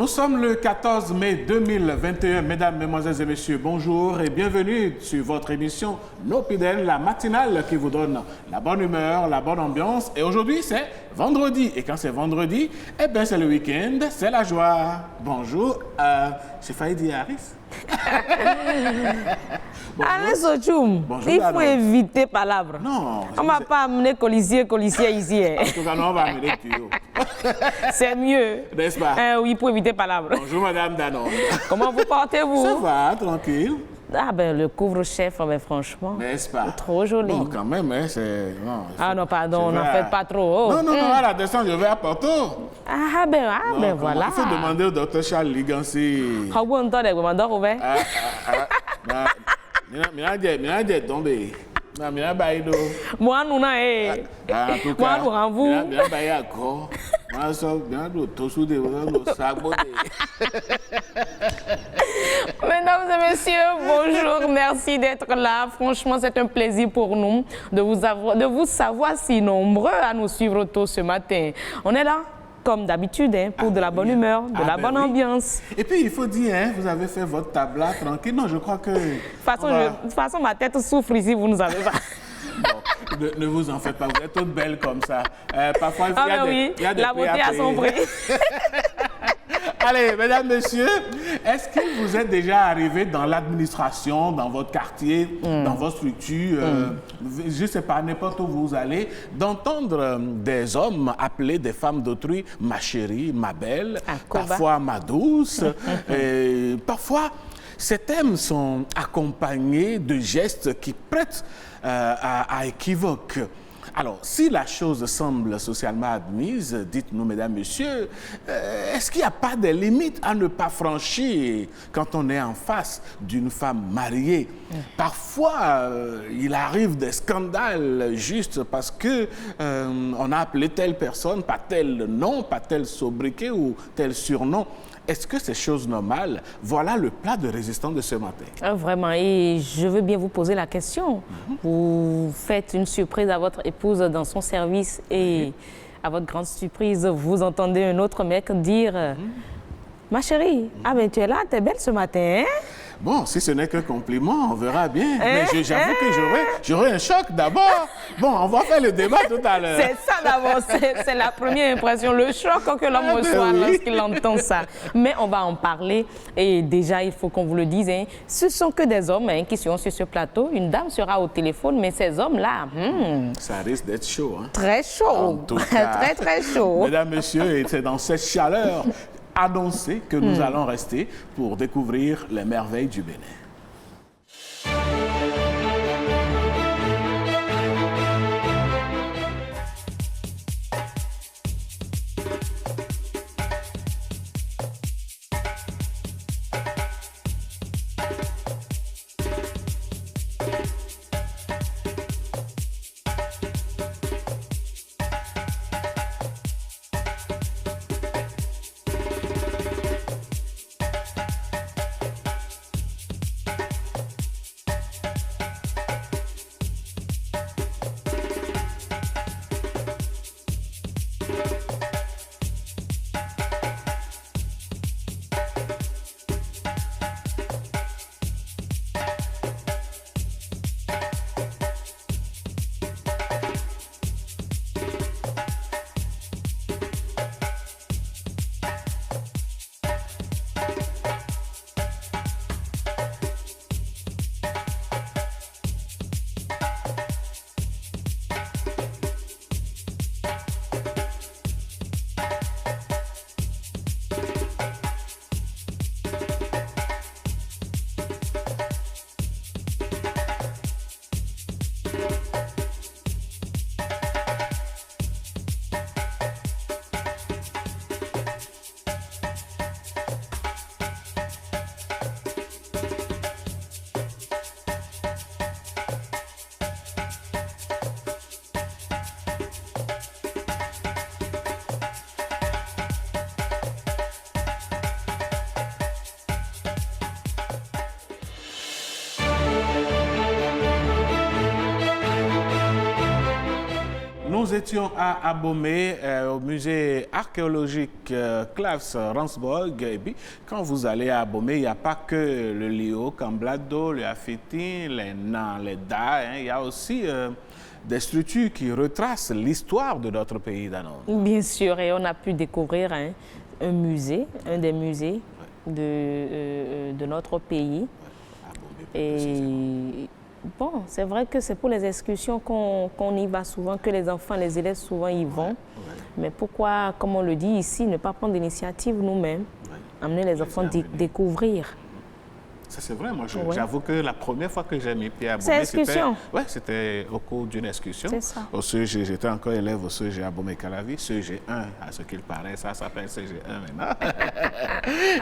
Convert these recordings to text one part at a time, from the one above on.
Nous sommes le 14 mai 2021. Mesdames, Mesdemoiselles et Messieurs, bonjour et bienvenue sur votre émission Nopiden, la matinale qui vous donne la bonne humeur, la bonne ambiance. Et aujourd'hui, c'est vendredi. Et quand c'est vendredi, eh bien, c'est le week-end, c'est la joie. Bonjour, j'ai failli dire Harris. Allez, Sochoum, il faut éviter palabres. Non. On ne va pas amener colissier ici. En tout cas, non, on va amener tuyau. C'est mieux. N'est-ce pas? Oui, pour éviter palabres. Bonjour, Madame Danon. Comment vous portez-vous? Ça va, tranquille. Ah ben, le couvre-chef, mais franchement, n'est-ce pas? Trop joli. Bon, quand même, hein, c'est... Ah non, pardon, n'en faites pas trop. Non, à la descente, je vais à Porto. Ah ben voilà. Il faut demander au docteur Charles Ligansi. Ah bon, attendez, vous m'en ouvert? Mina dit tombé. Mina baïdo. Moi, nous n'avons En tout cas, moi, nous en vous. Mina baï encore. Moi, ça, mina do tosu de, do sagbo de. Mesdames et messieurs, bonjour, merci d'être là. Franchement, c'est un plaisir pour nous de vous savoir si nombreux à nous suivre tôt ce matin. On est là, comme d'habitude, pour de la bonne humeur, de la bonne ambiance. Et puis, il faut dire, hein, vous avez fait votre table là, tranquille. Non, je crois que... De toute façon, ma tête souffre ici, vous nous avez pas. Bon, ne vous en faites pas, vous êtes toutes belles comme ça. Parfois, il y a des la beauté a son prix. Allez, mesdames, messieurs, est-ce que vous êtes déjà arrivé dans l'administration, dans votre quartier, dans votre structure, je ne sais pas, n'importe où vous allez, d'entendre des hommes appeler des femmes d'autrui « ma chérie »,« ma belle », parfois « ma douce ». Parfois, ces thèmes sont accompagnés de gestes qui prêtent à équivoque. Alors, si la chose semble socialement admise, dites-nous, mesdames, messieurs, est-ce qu'il n'y a pas de limites à ne pas franchir quand on est en face d'une femme mariée? Parfois, il arrive des scandales juste parce que on a appelé telle personne par tel nom, par tel sobriquet ou tel surnom. Est-ce que c'est chose normale? Voilà le plat de résistance de ce matin. Vraiment, et je veux bien vous poser la question. Vous faites une surprise à votre épouse dans son service et à votre grande surprise, vous entendez un autre mec dire « Ma chérie, ah ben tu es là, tu es belle ce matin, hein ?» Bon, si ce n'est qu'un compliment, on verra bien. Mais j'avoue que j'aurai un choc d'abord. Bon, on va faire le débat tout à l'heure. C'est ça d'abord, c'est la première impression, le choc que l'homme reçoit lorsqu'il entend ça. Mais on va en parler et déjà, il faut qu'on vous le dise, ce sont que des hommes qui sont sur ce plateau. Une dame sera au téléphone, mais ces hommes-là... Ça risque d'être chaud. Hein? Très chaud, en tout cas, très chaud. Mesdames, messieurs, c'est dans cette chaleur annoncé que nous allons rester pour découvrir les merveilles du Bénin. nous étions à Abomey, au musée archéologique Clavs Ransborg. Et puis, quand vous allez à Abomey, il n'y a pas que le Léo Camblado, le Afetin, les Nan, les Da. Il y a aussi des structures qui retracent l'histoire de notre pays, Danon. Bien sûr, et on a pu découvrir un musée, un des musées de notre pays. Et bon, c'est vrai que c'est pour les excursions qu'on y va souvent, que les enfants, les élèves souvent y vont. Mais pourquoi, comme on le dit ici, ne pas prendre l'initiative nous-mêmes, amener les enfants découvrir? Ça, c'est vrai. Moi, j'avoue que la première fois que j'ai mis pied à Abomey, c'était au cours d'une excursion. C'est ça. Au CEG, j'étais encore élève au CEG Abomey-Calavi. CEG 1, à ce qu'il paraît, ça s'appelle CEG 1 maintenant.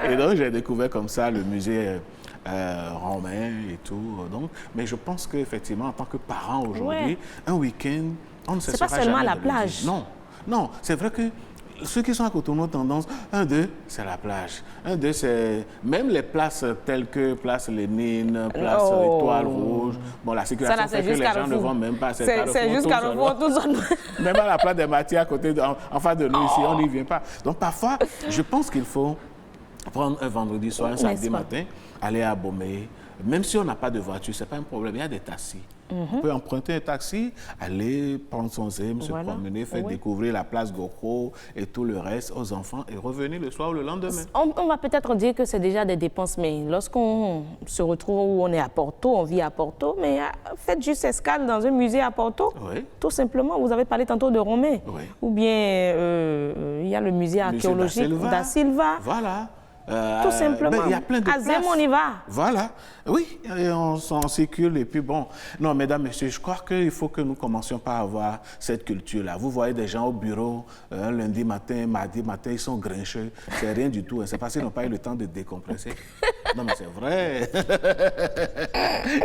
Et donc, j'ai découvert comme ça le musée romain et tout. Donc, mais je pense qu'effectivement, en tant que parent aujourd'hui, un week-end, on ne se sera jamais. C'est pas seulement la plage. Non, non, c'est vrai que ceux qui sont à Cotonou ont tendance, 1, 2, c'est la plage. 1, 2, c'est même les places telles que place Lénine, place Étoile Rouge. Bon, la circulation fait que les gens ne vont même pas. C'est juste Carrefour, tout ça. Même à la place des Mathis à côté, en face de nous ici, on n'y vient pas. Donc parfois, je pense qu'il faut prendre un vendredi soir, un samedi matin, aller à Abomey. Même si on n'a pas de voiture, ce n'est pas un problème, il y a des taxis. On peut emprunter un taxi, aller prendre son zème, se promener, faire découvrir la place Goko et tout le reste aux enfants et revenir le soir ou le lendemain. On va peut-être dire que c'est déjà des dépenses, mais lorsqu'on se retrouve où on est à Porto, on vit à Porto, mais faites juste escale dans un musée à Porto. Tout simplement, vous avez parlé tantôt de Romé. Ou bien, il y a le musée archéologique da Silva. Voilà. Tout simplement. Il y a plein de places. On y va. Voilà. Oui, et on circule. Et puis bon, non, mesdames, messieurs, je crois qu'il faut que nous commencions par avoir cette culture-là. Vous voyez des gens au bureau, un lundi matin, mardi matin, ils sont grincheux. C'est rien du tout. C'est parce qu'ils n'ont pas eu le temps de décompresser. Non, mais c'est vrai.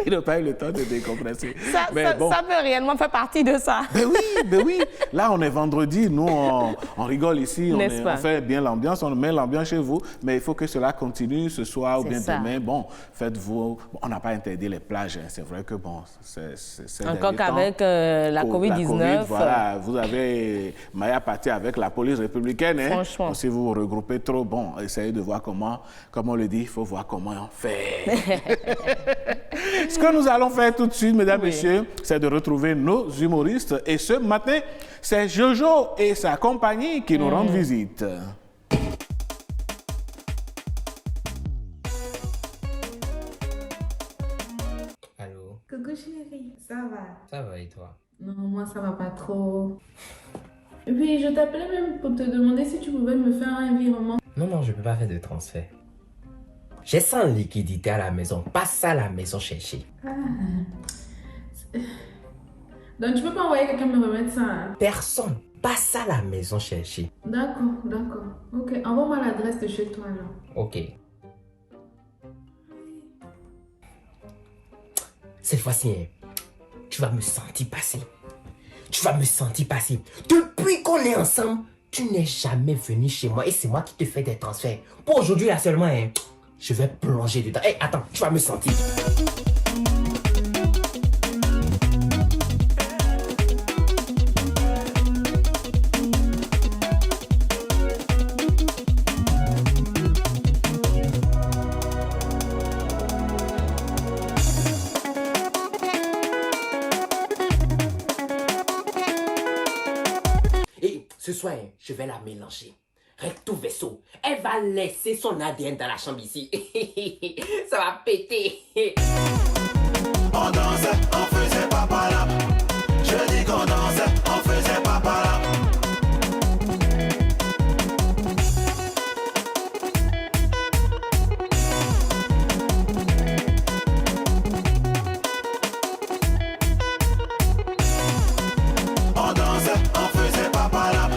Ils n'ont pas eu le temps de décompresser. Ça peut réellement faire partie de ça. Ben oui. Là, on est vendredi. Nous, on rigole ici. On fait bien l'ambiance. On met l'ambiance chez vous. Mais il faut que cela continue ce soir ou bien demain. Bon, faites-vous... On n'a pas interdit les plages. Hein. C'est vrai que, bon, c'est encore qu'avec la COVID-19... voilà, vous avez Maya parti avec la police républicaine. Hein. Franchement. Donc, si vous vous regroupez trop, bon, essayez de voir comment on le dit, il faut voir comment faire. Ce que nous allons faire tout de suite, mesdames, messieurs, c'est de retrouver nos humoristes. Et ce matin, c'est Jojo et sa compagnie qui nous rendent visite. Coucou chérie, ça va? Ça va et toi? Non, moi ça va pas trop. Et puis je t'appelais même pour te demander si tu pouvais me faire un virement. Non, je peux pas faire de transfert. J'ai 100 liquidités à la maison, passe à la maison chercher. Donc tu peux pas envoyer quelqu'un me remettre ça? Hein? Personne, passe à la maison chercher. D'accord. Ok, envoie-moi l'adresse de chez toi alors. Ok. Cette fois-ci, tu vas me sentir passer. Depuis qu'on est ensemble, tu n'es jamais venu chez moi et c'est moi qui te fais des transferts. Pour aujourd'hui, là seulement, je vais plonger dedans. Hey, attends, tu vas me sentir. Ce soir, je vais la mélanger. Recto verso. Elle va laisser son ADN dans la chambre ici. Ça va péter. On dansait, on faisait papa là. Je dis qu'on dansait, on faisait papa là. On dansait, on faisait papa là.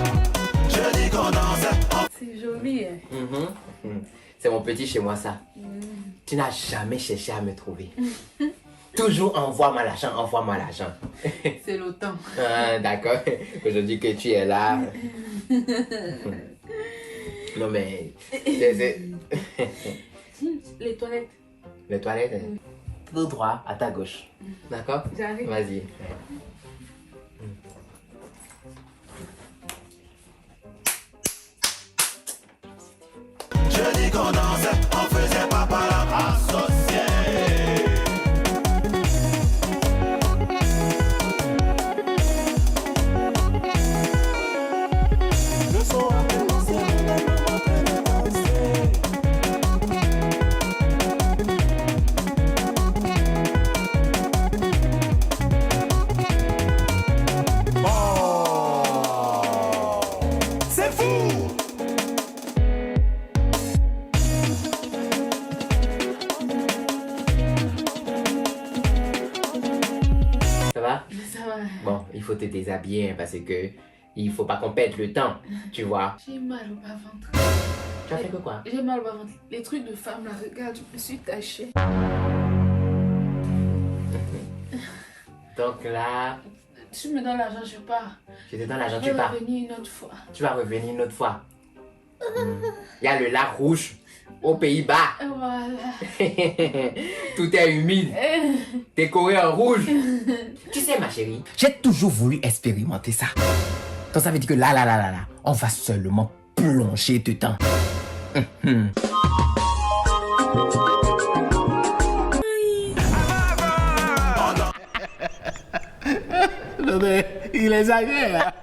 Je dis qu'on dansait. C'est joli. C'est mon petit chez moi ça. Tu n'as jamais cherché à me trouver. Toujours envoie-moi l'argent. C'est l'automne. D'accord. Aujourd'hui que tu es là. Non mais... Les toilettes. Les toilettes, tout droit, à ta gauche. D'accord? J'arrive. Vas-y. papa là, associé. Le son a commencé, c'est fou. Ça va? Ça va. Bon, il faut te déshabiller hein, parce que il faut pas qu'on perde le temps, tu vois. J'ai mal au bas-ventre. Tu as fait que quoi? J'ai mal au bas-ventre. Les trucs de femme là, regarde, je me suis tachée. Donc là, Tu me donnes l'argent, je pars. je te donne l'argent, Je tu vais pars. revenir une autre fois. Tu vas revenir une autre fois. Il y a le lac rouge aux Pays-Bas. Et voilà. Tout est humide, décoré en rouge. Tu sais ma chérie, j'ai toujours voulu expérimenter ça. Donc ça veut dire que là, on va seulement plonger dedans. Non mais, il exagère.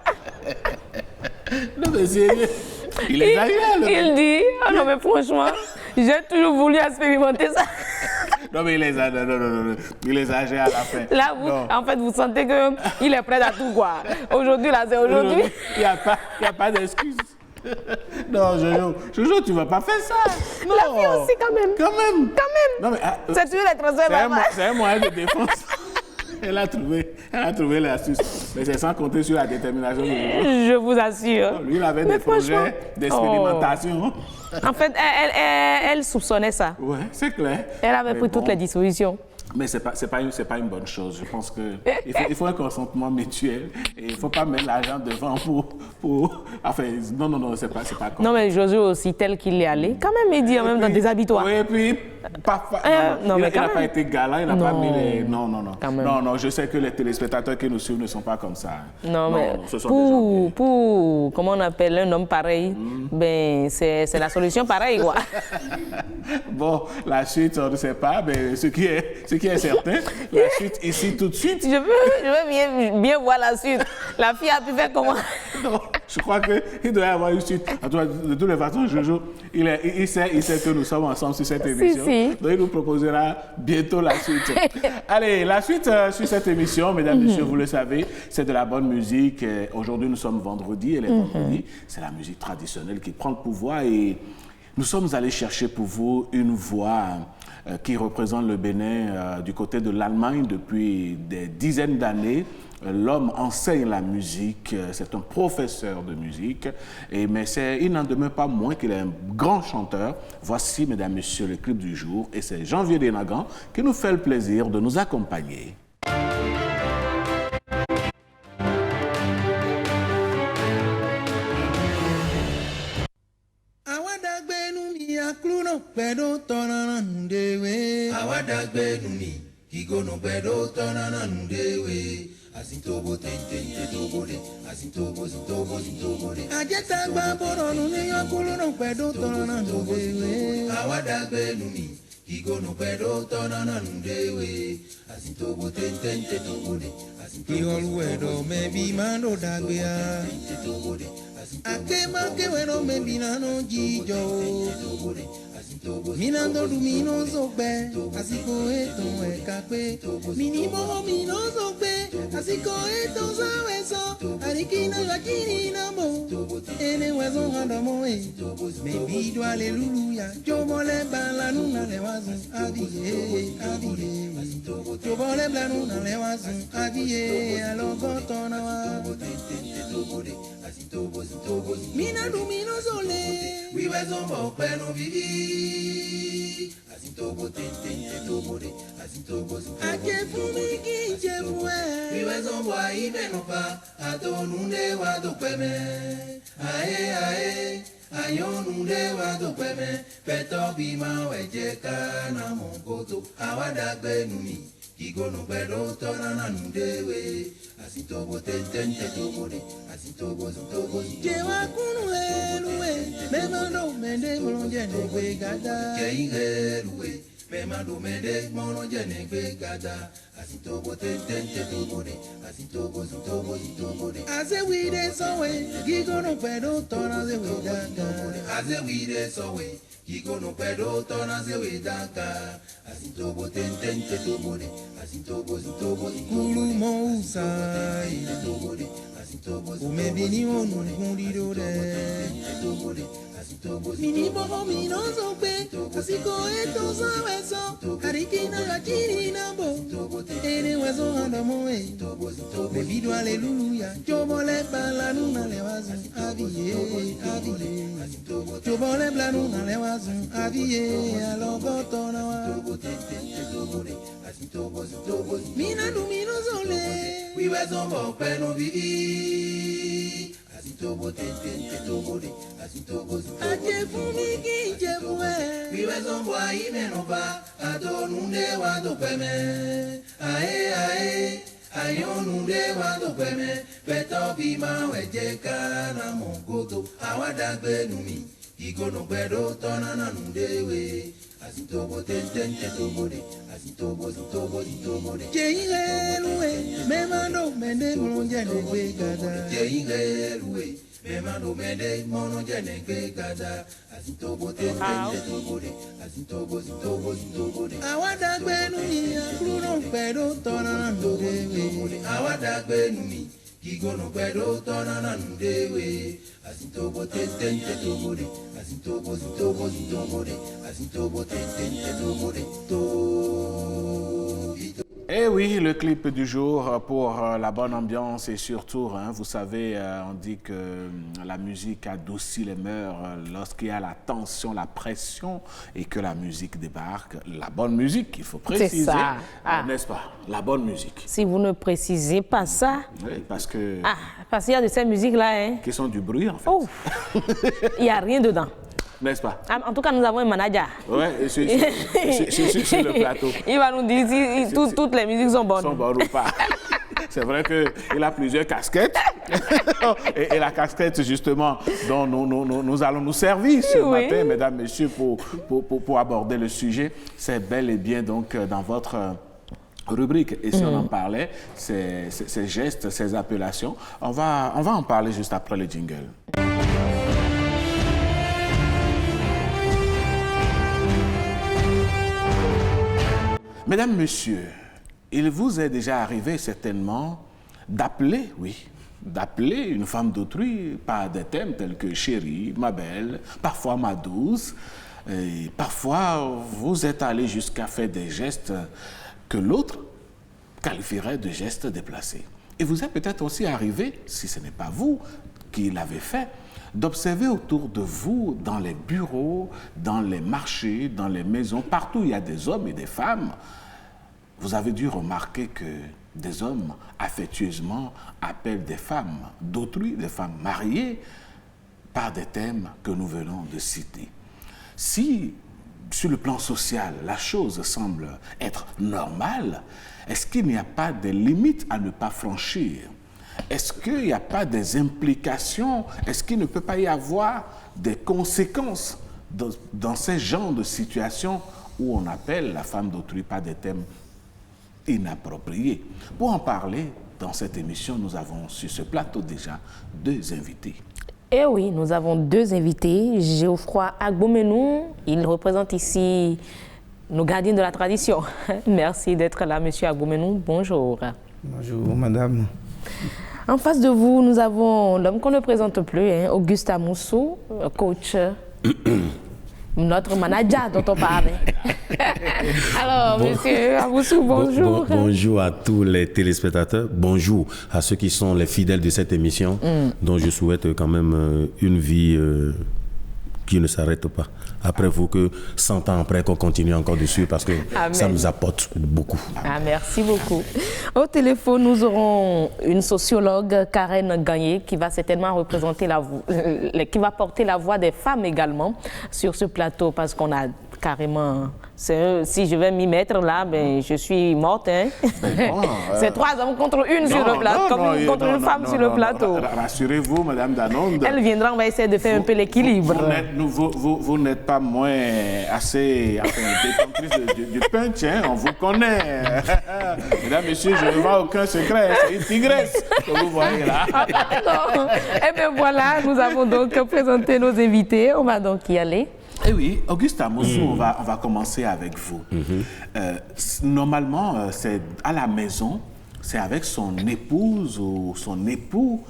Non mais sérieux, il exagère. Il dit, ah non mais franchement, j'ai toujours voulu expérimenter ça. Non mais il exagère, non. Il exagère à la fin. Là, vous, Non. en fait, vous sentez qu'il est prêt à tout, quoi. Aujourd'hui, là, c'est aujourd'hui. Il n'y a pas d'excuse. Non, Jojo, tu ne vas pas faire ça. Non. La fille aussi, quand même. Quand même. Quand même. Non, mais, C'est sur les transferts, maman. c'est un moyen de défense. Elle a trouvé l'astuce. Mais c'est sans compter sur la détermination de Jojo. Je vous assure. Lui, il avait Mais des projets franchement, d'expérimentation. En fait, elle soupçonnait ça. Ouais, c'est clair. Elle avait Mais pris toutes bon. les dispositions. Mais c'est pas une bonne chose. Je pense que il faut un consentement mutuel et il faut pas mettre l'argent devant pour enfin non c'est pas comme Non, mais Jojo aussi, tel qu'il est allé, quand même, il dit en même temps déshabille-toi. Oui, et puis non, mais il quand n'a pas même. été galant, il n'a pas Non. mis les non. Quand même. Non, je sais que les téléspectateurs qui nous suivent ne sont pas comme ça. Non, mais ce sont des gens pour, comment on appelle un homme pareil, ben, c'est la solution pareille, quoi. Bon, la suite, on ne sait pas, mais ce qui est certain, la suite ici tout de suite. Je veux bien voir la suite. La fille a pu faire comment? Non, je crois qu'il doit y avoir une suite. En tout cas, de toutes les façons, Jojo, il sait que nous sommes ensemble sur cette émission. Si. Donc, il nous proposera bientôt la suite. Allez, la suite sur cette émission, mesdames, messieurs, vous le savez, c'est de la bonne musique. Aujourd'hui, nous sommes vendredi et les vendredis, c'est la musique traditionnelle qui prend le pouvoir et nous sommes allés chercher pour vous une voix qui représente le Bénin du côté de l'Allemagne depuis des dizaines d'années. L'homme enseigne la musique, c'est un professeur de musique, mais il n'en demeure pas moins qu'il est un grand chanteur. Voici, mesdames, messieurs, le clip du jour, et c'est Janvier Denagan qui nous fait le plaisir de nous accompagner. Asintobo tente tobode, asintobo zintobode. Ajeta gba boro nu ni yakulu no pedo tona ndewe. Awadagbe numi, kigo no pedo tona ndewe. Asintobo tente tobode, Iholu edo mebi mando dagbea. tobode, Akema ke wero mebi na no jijo. tobode, asintobo Minando lumino zogbe, asiko eton ekape. Minimo mino zogbe, asiko eton zaweso. Arikina yakini namo, ene wezo handamo e. Mebi do aleluya, jomole bala nuna lewazu abiye, abiye. Jomole bala nuna lewazu abiye, alogotona wa. Mina lumino zole, wiwe zombo penu vivi. Asintobo tente tobode, asintobo aje fumi kinje fue. wiwe zombo aimenopa, atonunde wadopeme. Ae, ayonunde wadopeme. Peto bima wejeka na mongoto, awadagbe numi. Kigono bedo torana nundewe. Asitobo tente tomode. Asitobo zutobo. Jewa kunu eluwe. Memando mende molonjene kwe gada. Keigeluwe. Memando mende molonjene kwe gada. Asitobo tente tomode. Asitobo zutobo zutomode. Ase wide sowe. Kigono bedo torana zewe danga. Ase wide sowe. Kigono pedo tona zewe daka. Asintobo tente tomode. Asintobo zutobo kulu mousai. Asintobo umebini onu kundido de. Mini boho minozo pe. Asiko eto saweso. Harikina gachiri nambo. Ene wezo handamoe. Bebido aleluya. Chobole balanuna lewazu. Aviye, aviye. Chobole balanuna lewazu. Aviye, alobotona wa. Mina dumino zole. Wiwe zombo peno vivi. Asitobo tente tomode. Asitobo ajefumi kinjefue. Wiwe zombo aimenoba. Adonunde wado peme. Ae ae. Ayonunde wado peme. Peto bima wejeka na mongoto. Awadagbe numi. Igono bedo tonana nundewe. Asitobo tente tomode. Asitobo zutobo zutomode. Jeigeluwe. Memando mende molonjene kwe gada. Jeigeluwe. Memando mende molonjene kwe gada. Asitobo tente tomode. Asitobo zutobo zutomode. Awadagbe numi. Akruno bedo tonana nundewe. Awadagbe numi. Kigono pedo tonana nundewe. Asitobo tente tomode. Asitobo zutobo zutomode. Asitobo tente tomode. Eh oui, le clip du jour pour la bonne ambiance et surtout, vous savez, on dit que la musique adoucit les mœurs lorsqu'il y a la tension, la pression et que la musique débarque. La bonne musique, il faut préciser, ça. n'est-ce pas? La bonne musique. Si vous ne précisez pas ça... Oui, parce que... parce qu'il y a de ces musiques-là, hein. Qui sont du bruit, en fait. Oh, il n'y a rien dedans. N'est-ce pas? En tout cas, nous avons un manager. Oui, sur le plateau. Il va nous dire si toutes les musiques sont bonnes. Sont bonnes ou pas. C'est vrai qu'il a plusieurs casquettes. et la casquette, justement, dont nous allons nous servir ce matin, mesdames, messieurs, pour aborder le sujet, c'est bel et bien donc dans votre rubrique. Et si on en parlait, ces gestes, ces appellations, on va en parler juste après le jingle. Mesdames, Messieurs, il vous est déjà arrivé certainement d'appeler une femme d'autrui par des thèmes tels que chérie, ma belle, parfois ma douce. Et parfois, vous êtes allé jusqu'à faire des gestes que l'autre qualifierait de gestes déplacés. Et vous est peut-être aussi arrivé, si ce n'est pas vous qui l'avez fait, d'observer autour de vous, dans les bureaux, dans les marchés, dans les maisons, partout où il y a des hommes et des femmes, vous avez dû remarquer que des hommes affectueusement appellent des femmes d'autrui, des femmes mariées, par des thèmes que nous venons de citer. Si, sur le plan social, la chose semble être normale, est-ce qu'il n'y a pas de limites à ne pas franchir? Est-ce qu'il n'y a pas des implications? Est-ce qu'il ne peut pas y avoir des conséquences dans ces genres de situations où on appelle la femme d'autrui par des thèmes inappropriés? Pour en parler, dans cette émission, nous avons sur ce plateau déjà deux invités. Eh oui, nous avons deux invités. Geoffroy Agbomenou, il représente ici nos gardiens de la tradition. Merci d'être là, monsieur Agbomenou. Bonjour. Bonjour, madame. En face de vous, nous avons l'homme qu'on ne présente plus, Auguste Amoussou, coach, notre manager dont on parlait. Alors, monsieur Amoussou, bonjour. Bonjour à tous les téléspectateurs. Bonjour à ceux qui sont les fidèles de cette émission, dont je souhaite quand même une vie qui ne s'arrête pas. Après vous, que 100 ans après, qu'on continue encore dessus parce que ça nous apporte beaucoup. Ah, merci beaucoup. Au téléphone, nous aurons une sociologue, Karen Gagné, qui va certainement représenter qui va porter la voix des femmes également sur ce plateau parce qu'on a carrément. Si je vais m'y mettre là, ben, je suis morte. Hein. C'est 3 hommes contre une sur le plateau, contre une femme sur le plateau. Rassurez-vous, Madame Danonde. Elle viendra, on va essayer de faire un peu l'équilibre. Vous n'êtes pas moins assez détentrice du punch, hein, on vous connaît. Mesdames, Messieurs, je ne vois aucun secret, c'est une tigresse que vous voyez là. Eh bien voilà, nous avons donc présenté nos invités, on va donc y aller. Eh oui, Auguste Amosu, on va commencer avec vous. Normalement, c'est à la maison, c'est avec son épouse ou son époux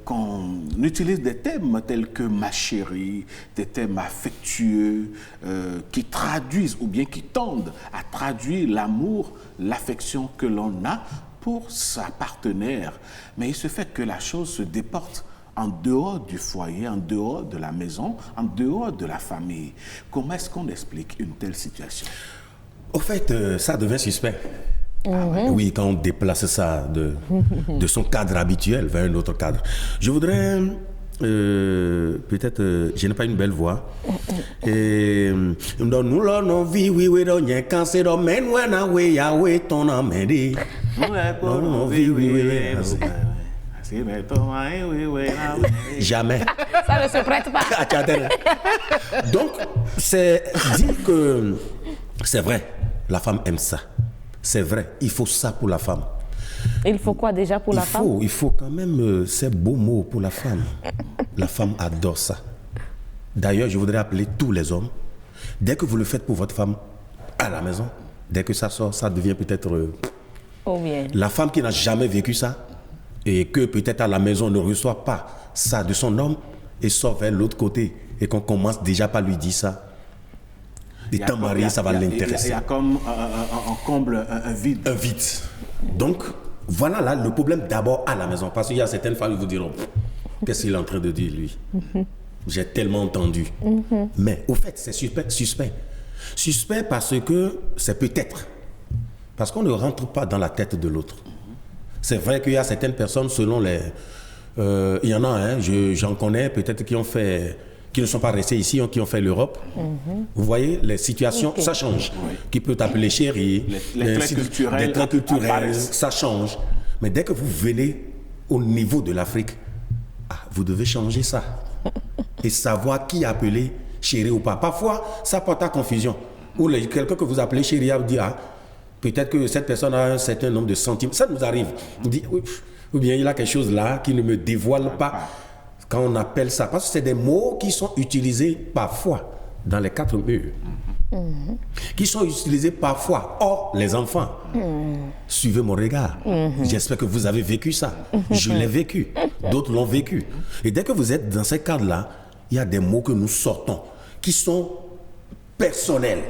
qu'on utilise des thèmes tels que ma chérie, des thèmes affectueux qui traduisent ou bien qui tendent à traduire l'amour, l'affection que l'on a pour sa partenaire. Mais il se fait que la chose se déporte en dehors du foyer, en dehors de la maison, en dehors de la famille. Comment est-ce qu'on explique une telle situation? Au fait, ça devient suspect. Oui, quand on déplace ça de son cadre habituel vers un autre cadre. Je voudrais, peut-être, je n'ai pas une belle voix. Et dans nous, là, nos vies, oui, oui, dans les cancers, dans les mènes, oui, Yahweh, ton amède. Nos vies, oui, oui, jamais. Ça ne se prête pas. Donc, c'est dire que c'est vrai, la femme aime ça. C'est vrai, il faut ça pour la femme. Il faut quoi déjà pour la femme? Il faut quand même ces beaux mots pour la femme. La femme adore ça. D'ailleurs, je voudrais appeler tous les hommes. Dès que vous le faites pour votre femme à la maison, dès que ça sort, ça devient peut-être... bien. La femme qui n'a jamais vécu ça, et que peut-être à la maison ne reçoit pas ça de son homme, et sort vers l'autre côté, et qu'on commence déjà par lui dire ça, étant marié, ça va l'intéresser. Il y a comme on comble un vide. Un vide. Donc, voilà là le problème d'abord à la maison. Parce qu'il y a certaines femmes qui vous diront, qu'est-ce qu'il est en train de dire lui? J'ai tellement entendu. Mais au fait, c'est suspect. Suspect parce que c'est peut-être. Parce qu'on ne rentre pas dans la tête de l'autre. C'est vrai qu'il y a certaines personnes, selon les... il y en a, hein, j'en connais peut-être qui ne sont pas restés ici, qui ont fait l'Europe. Vous voyez, les situations, ça change. Qui peut t'appeler chérie, les traits culturels, ça change. Mais dès que vous venez au niveau de l'Afrique, vous devez changer ça. Et savoir qui appeler chérie ou pas. Parfois, ça porte à confusion. Ou quelqu'un que vous appelez chérie, vous dit, peut-être que cette personne a un certain nombre de sentiments. Ça nous arrive. On dit, ou bien il a quelque chose là qui ne me dévoile pas. Quand on appelle ça, parce que c'est des mots qui sont utilisés parfois dans les 4 murs, qui sont utilisés parfois hors les enfants. Suivez mon regard. J'espère que vous avez vécu ça. Je l'ai vécu. D'autres l'ont vécu. Et dès que vous êtes dans ces cadres-là, il y a des mots que nous sortons qui sont personnels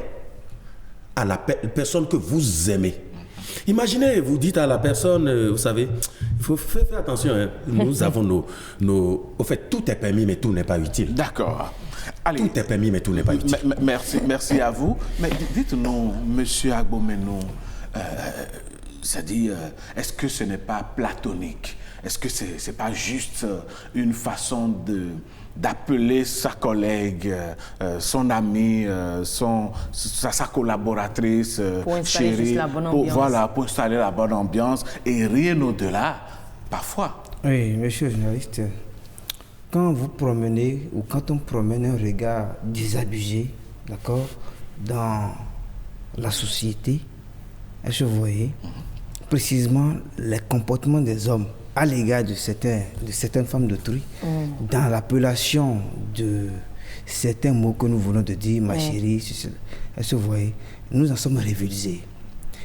à la personne que vous aimez. Imaginez, vous dites à la personne, vous savez, il faut faire attention, hein. Nous avons au fait, tout est permis, mais tout n'est pas utile. D'accord. Allez, tout est permis, mais tout n'est pas utile. Merci à vous. Mais dites-nous, Monsieur Agbomeno, c'est-à-dire, est-ce que ce n'est pas platonique? Est-ce que c'est pas juste une façon d'appeler sa collègue, son amie, sa collaboratrice, pour chérie, pour installer la bonne ambiance et rien au-delà, parfois. Oui, monsieur le journaliste, quand vous promenez ou quand on promène un regard désabusé, d'accord, dans la société, est-ce que vous voyez précisément les comportements des hommes à l'égard de certaines femmes d'autrui, dans l'appellation de certains mots que nous venons de dire, ma chérie, est-ce que vous voyez, nous en sommes révilisés.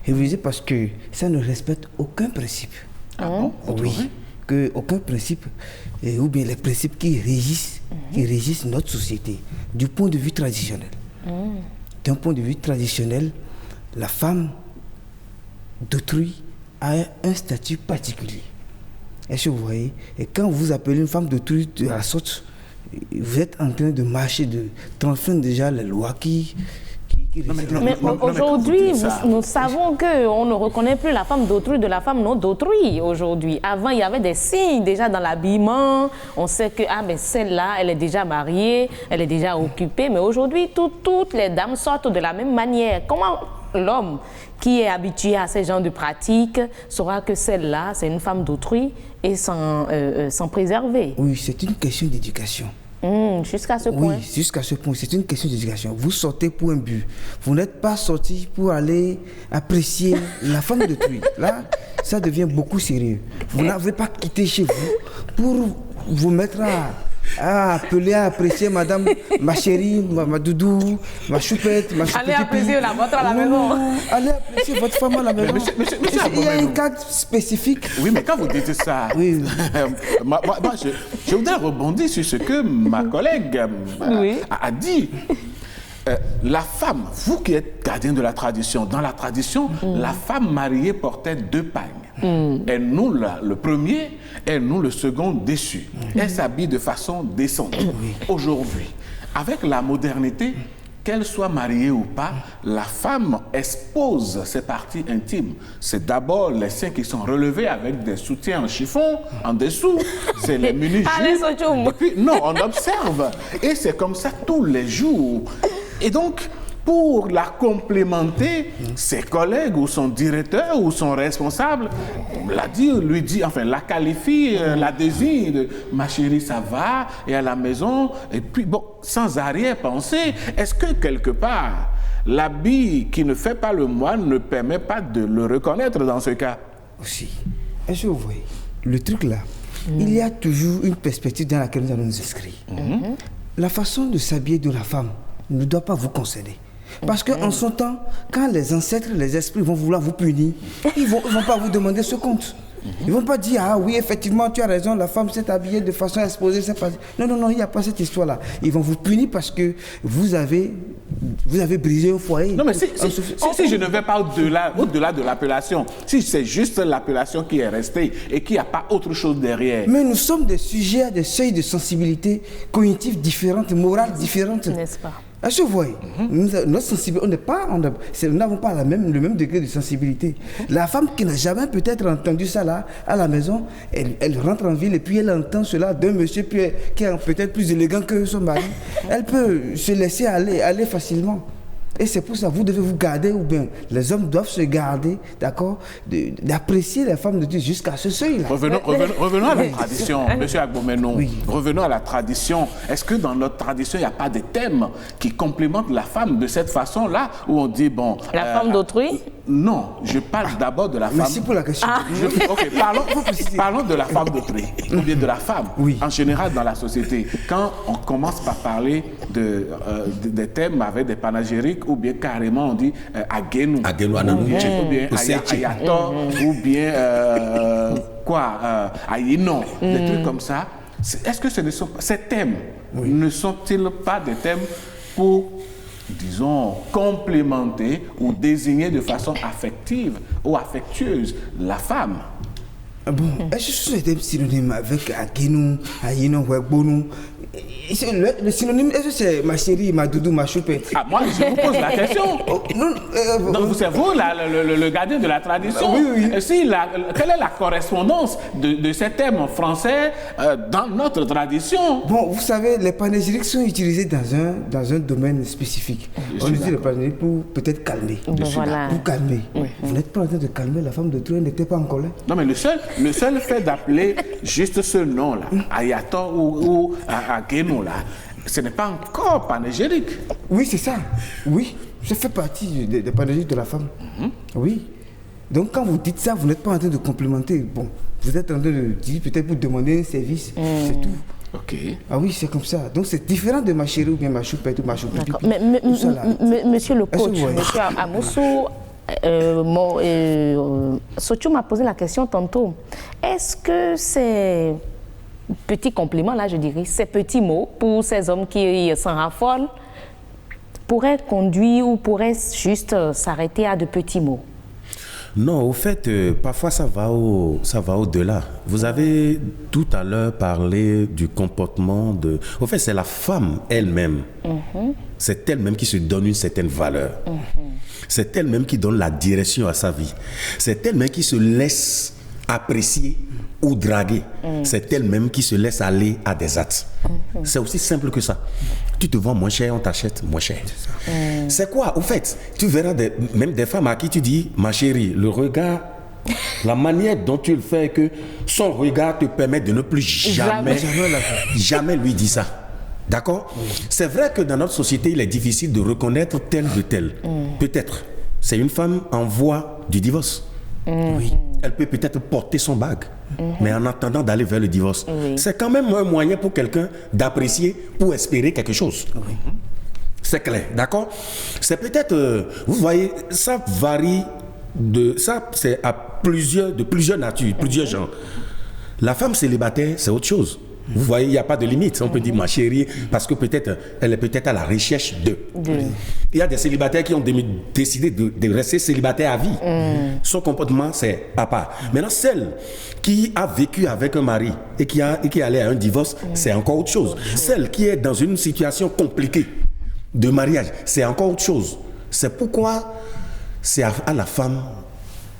Révilisés parce que ça ne respecte aucun principe. Ah bon? Oui, aucun principe, ou bien les principes qui régissent notre société, du point de vue traditionnel. D'un point de vue traditionnel, la femme d'autrui a un statut particulier. Est-ce que vous voyez? Et quand vous appelez une femme d'autrui de la sorte, vous êtes en train de marcher, de transformer déjà les lois qui qui réside. Mais aujourd'hui, nous savons qu'on ne reconnaît plus la femme d'autrui de la femme non d'autrui aujourd'hui. Avant, il y avait des signes déjà dans l'habillement. On sait que celle-là, elle est déjà mariée, elle est déjà occupée. Mais aujourd'hui, toutes les dames sortent de la même manière. Comment l'homme qui est habitué à ce genre de pratiques saura que celle-là, c'est une femme d'autrui et s'en préserver? Oui, c'est une question d'éducation. Jusqu'à ce point. Oui, jusqu'à ce point. C'est une question d'éducation. Vous sortez pour un but. Vous n'êtes pas sorti pour aller apprécier la femme d'autrui. Là, ça devient beaucoup sérieux. Vous n'avez pas quitté chez vous pour vous mettre à appeler, à apprécier madame, ma chérie, ma doudou, ma choupette, ma choupette. Allez apprécier la vôtre à la maison. Allez apprécier votre femme à la maison. Il y a un cadre spécifique. Oui, mais quand vous dites ça, Oui. moi, je voudrais rebondir sur ce que ma collègue a dit. La femme, vous qui êtes gardien de la tradition, dans la tradition, la femme mariée portait 2 pagnes. Elle noue le premier, elle noue le second dessus. Elle s'habille de façon décente. Aujourd'hui, avec la modernité, qu'elle soit mariée ou pas, la femme expose ses parties intimes. C'est d'abord les seins qui sont relevés avec des soutiens en chiffon, en dessous. C'est les mini-jupes. Et puis, non, on observe. Et c'est comme ça tous les jours. Et donc, pour la complémenter, ses collègues ou son directeur ou son responsable la qualifie, la désigne de « ma chérie, ça va ?» et à la maison, et puis bon, sans arrière-pensée, est-ce que quelque part, l'habit qui ne fait pas le moine ne permet pas de le reconnaître dans ce cas? Aussi. Est-ce que vous voyez, le truc là, il y a toujours une perspective dans laquelle nous allons nous inscrire. La façon de s'habiller de la femme ne doit pas vous concerner. Parce qu'en son temps, quand les ancêtres, les esprits vont vouloir vous punir, ils ne vont pas vous demander ce compte. Ils ne vont pas dire, ah oui, effectivement, tu as raison, la femme s'est habillée de façon exposée. Non, il n'y a pas cette histoire-là. Ils vont vous punir parce que vous avez brisé un foyer. Non, mais si je ne vais pas au-delà de l'appellation, si c'est juste l'appellation qui est restée et qu'il n'y a pas autre chose derrière. Mais nous sommes des sujets à des seuils de sensibilité cognitive différentes, morales différentes. N'est-ce pas? Est-ce que vous voyez, notre sensibilité, nous n'avons pas le même degré de sensibilité. La femme qui n'a jamais peut-être entendu ça là, à la maison, elle rentre en ville et puis elle entend cela d'un monsieur qui est peut-être plus élégant que son mari. Elle peut se laisser aller facilement. Et c'est pour ça que vous devez vous garder, ou bien les hommes doivent se garder, d'accord, d'apprécier les femmes de Dieu jusqu'à ce seuil-là. Revenons à la tradition, monsieur Agbomenon. Oui. Revenons à la tradition. Est-ce que dans notre tradition, il n'y a pas des thèmes qui complémentent la femme de cette façon-là, où on dit, bon... La femme d'autrui? Non, je parle d'abord de la femme... Merci pour la question. Parlons de la femme d'autrui, ou bien de la femme, en général dans la société. Quand on commence par parler des thèmes avec des panégyriques, ou bien carrément on dit Agenu, ou bien Ayator, ou bien Ayinon, des trucs comme ça. Est-ce que ces thèmes ne sont-ils pas des thèmes pour, disons, complémenter ou désigner de façon affective ou affectueuse la femme? Bon, est-ce que c'est des synonymes avec Agenu, Ayinon, Wegbonu? Le synonyme, est-ce que c'est ma chérie, ma doudou, ma choupette? Ah, moi, je vous pose la question. Donc, c'est vous, le gardien de la tradition. Oui. Quelle est la correspondance de ces thèmes français dans notre tradition? Bon, vous savez, les panégyriques sont utilisés dans un domaine spécifique. On utilise les panégyriques pour peut-être calmer. Voilà. Pour calmer. Vous n'êtes pas en train de calmer la femme de Dieu, elle n'était pas en colère. Non, mais le seul fait d'appeler juste ce nom-là, Ayator ou Agenu, là, ce n'est pas encore panégyrique. Oui, c'est ça. Oui, ça fait partie des panégyriques de la femme. Oui. Donc, quand vous dites ça, vous n'êtes pas en train de complémenter. Bon, vous êtes en train de dire peut-être pour demander un service. C'est tout. Ok. Ah oui, c'est comme ça. Donc, c'est différent de ma chérie ou bien ma choupette ou ma choupette. D'accord. Mais, monsieur le coach, monsieur Amoussou, Sochou m'a posé la question tantôt. Est-ce que ces petits compliments, là, je dirais, ces petits mots pour ces hommes qui s'en raffolent, pourraient conduire ou pourraient juste s'arrêter à de petits mots? Non, au fait, parfois ça va au-delà. Vous avez tout à l'heure parlé du comportement de... Au fait, c'est la femme elle-même. C'est elle-même qui se donne une certaine valeur. C'est elle-même qui donne la direction à sa vie. C'est elle-même qui se laisse apprécier ou draguer. C'est elle-même qui se laisse aller à des actes. C'est aussi simple que ça. Tu te vends moins cher, on t'achète moins cher. C'est quoi, au fait? Tu verras même des femmes à qui tu dis, ma chérie, le regard, la manière dont tu le fais, que son regard te permet de ne plus jamais lui dire ça. D'accord? C'est vrai que dans notre société, il est difficile de reconnaître tel de tel. Peut-être. C'est une femme en voie du divorce. Oui. Elle peut peut-être porter son bague, mais en attendant d'aller vers le divorce. C'est quand même un moyen pour quelqu'un d'apprécier, pour espérer quelque chose. C'est clair, d'accord? C'est peut-être, vous voyez, ça varie ça c'est de plusieurs natures, plusieurs genres. La femme célibataire, c'est autre chose. Vous voyez, il n'y a pas de limite. On peut dire ma chérie, parce que peut-être, elle est peut-être à la recherche de. Il y a des célibataires qui ont décidé de rester célibataires à vie. Son comportement, c'est à part. Maintenant, celle qui a vécu avec un mari et qui est allée à un divorce, c'est encore autre chose. Celle qui est dans une situation compliquée de mariage, c'est encore autre chose. C'est pourquoi c'est à la femme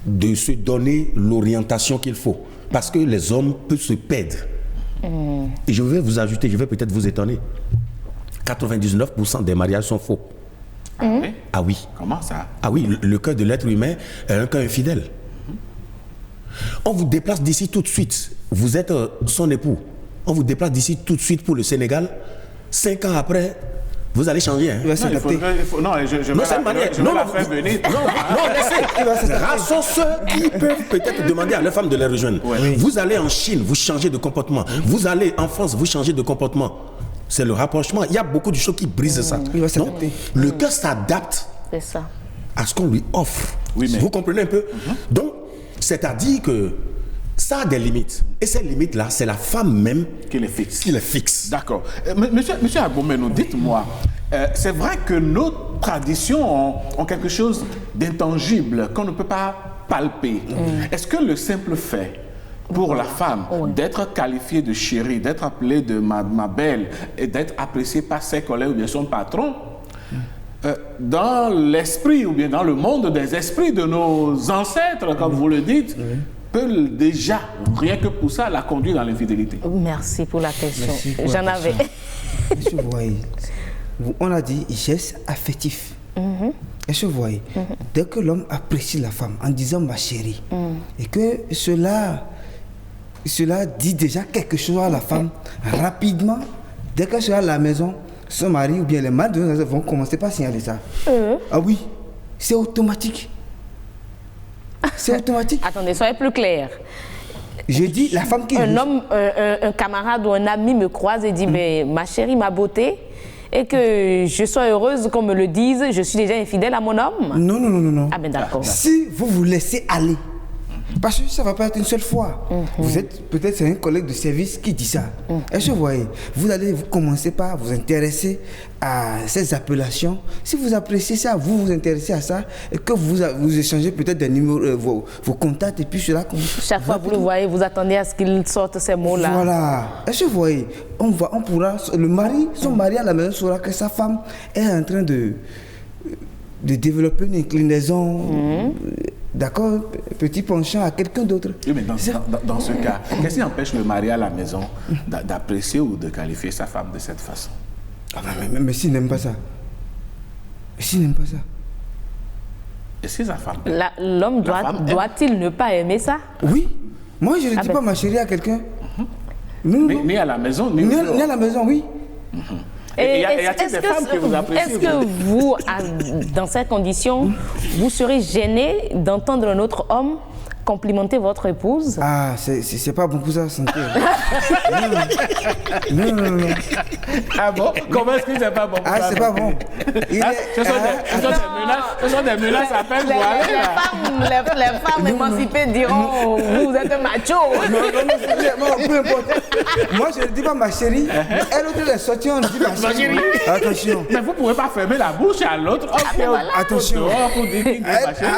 de se donner l'orientation qu'il faut. Parce que les hommes peuvent se perdre. Et je vais vous ajouter, je vais peut-être vous étonner. 99% des mariages sont faux. Ah oui. Comment ça? Ah oui, le cœur de l'être humain est un cœur infidèle. On vous déplace d'ici tout de suite. Vous êtes son époux. On vous déplace d'ici tout de suite pour le Sénégal. 5 ans après, vous allez changer. Hein. Je vais la faire venir. Non, laissez. Rares sont ceux qui peuvent peut-être demander à leur femme de les rejoindre. Vous allez en Chine, vous changez de comportement. Vous allez en France, vous changez de comportement. C'est le rapprochement. Il y a beaucoup de choses qui brisent ça. Il va s'adapter. Le cœur s'adapte à ce qu'on lui offre. Vous comprenez un peu? Donc, c'est-à-dire que ça a des limites. Et ces limites-là, c'est la femme même qui les fixe. D'accord. Monsieur Agbomenou, dites-moi, c'est vrai que nos traditions ont quelque chose d'intangible qu'on ne peut pas palper. Est-ce que le simple fait pour la femme d'être qualifiée de chérie, d'être appelée de ma belle et d'être appréciée par ses collègues ou bien son patron, dans l'esprit ou bien dans le monde des esprits de nos ancêtres, comme vous le dites, peut déjà, rien que pour ça, la conduire dans l'infidélité? Merci pour la question. J'en avais. Est-ce que vous voyez, on a dit geste affectif. Est-ce que vous voyez, dès que l'homme apprécie la femme en disant ma chérie, et que cela dit déjà quelque chose à la femme, rapidement, dès qu'elle sera à la maison, son mari ou bien les maris vont commencer par signaler ça. Ah oui, c'est automatique. C'est automatique. Attendez, soyez plus clair. Je dis la femme qui... Un camarade ou un ami me croise et dit mais ma chérie, ma beauté, et que je sois heureuse qu'on me le dise, je suis déjà infidèle à mon homme? Non. Ah ben d'accord. Si vous vous laissez aller, parce que ça ne va pas être une seule fois. Vous êtes peut-être c'est un collègue de service qui dit ça. Est-ce que vous voyez, vous allez commencer par vous intéresser à ces appellations. Si vous appréciez ça, vous vous intéressez à ça, et que vous échangez peut-être des numéros, vos contacts, et puis cela commence. Chaque fois que vous le voyez, vous attendez à ce qu'il sorte ces mots-là. Voilà. Est-ce que vous voyez, on pourra, le mari, son mari à la maison saura que sa femme est en train de développer une inclinaison, d'accord, petit penchant à quelqu'un d'autre. Oui, mais dans ce cas, qu'est-ce qui empêche le mari à la maison d'apprécier ou de qualifier sa femme de cette façon? Mais s'il n'aime pas ça. S'il n'aime pas ça. Et si sa femme... L'homme doit-il ne pas aimer ça? Oui. Moi, je ne dis pas ma chérie à quelqu'un. Ni à la maison, ni à la maison, oui. Et y a-t-il des femmes que vous appréciez? Est-ce que vous, dans ces conditions, vous serez gêné d'entendre un autre homme complimenter votre épouse? Ah, c'est pas bon pour sa santé. Non. Ah bon? Comment est-ce que c'est pas bon pour Ah, ça? c'est pas bon. Ce sont des menaces à peine voilées. Les femmes émancipées diront vous êtes un macho. Non, peu importe. Moi, je ne dis pas ma chérie. Elle, autre, elle est sortie, on dit ma chérie. Attention. Mais vous ne pouvez pas fermer la bouche à l'autre. Attention. Pour dire qu'il dit ma chérie.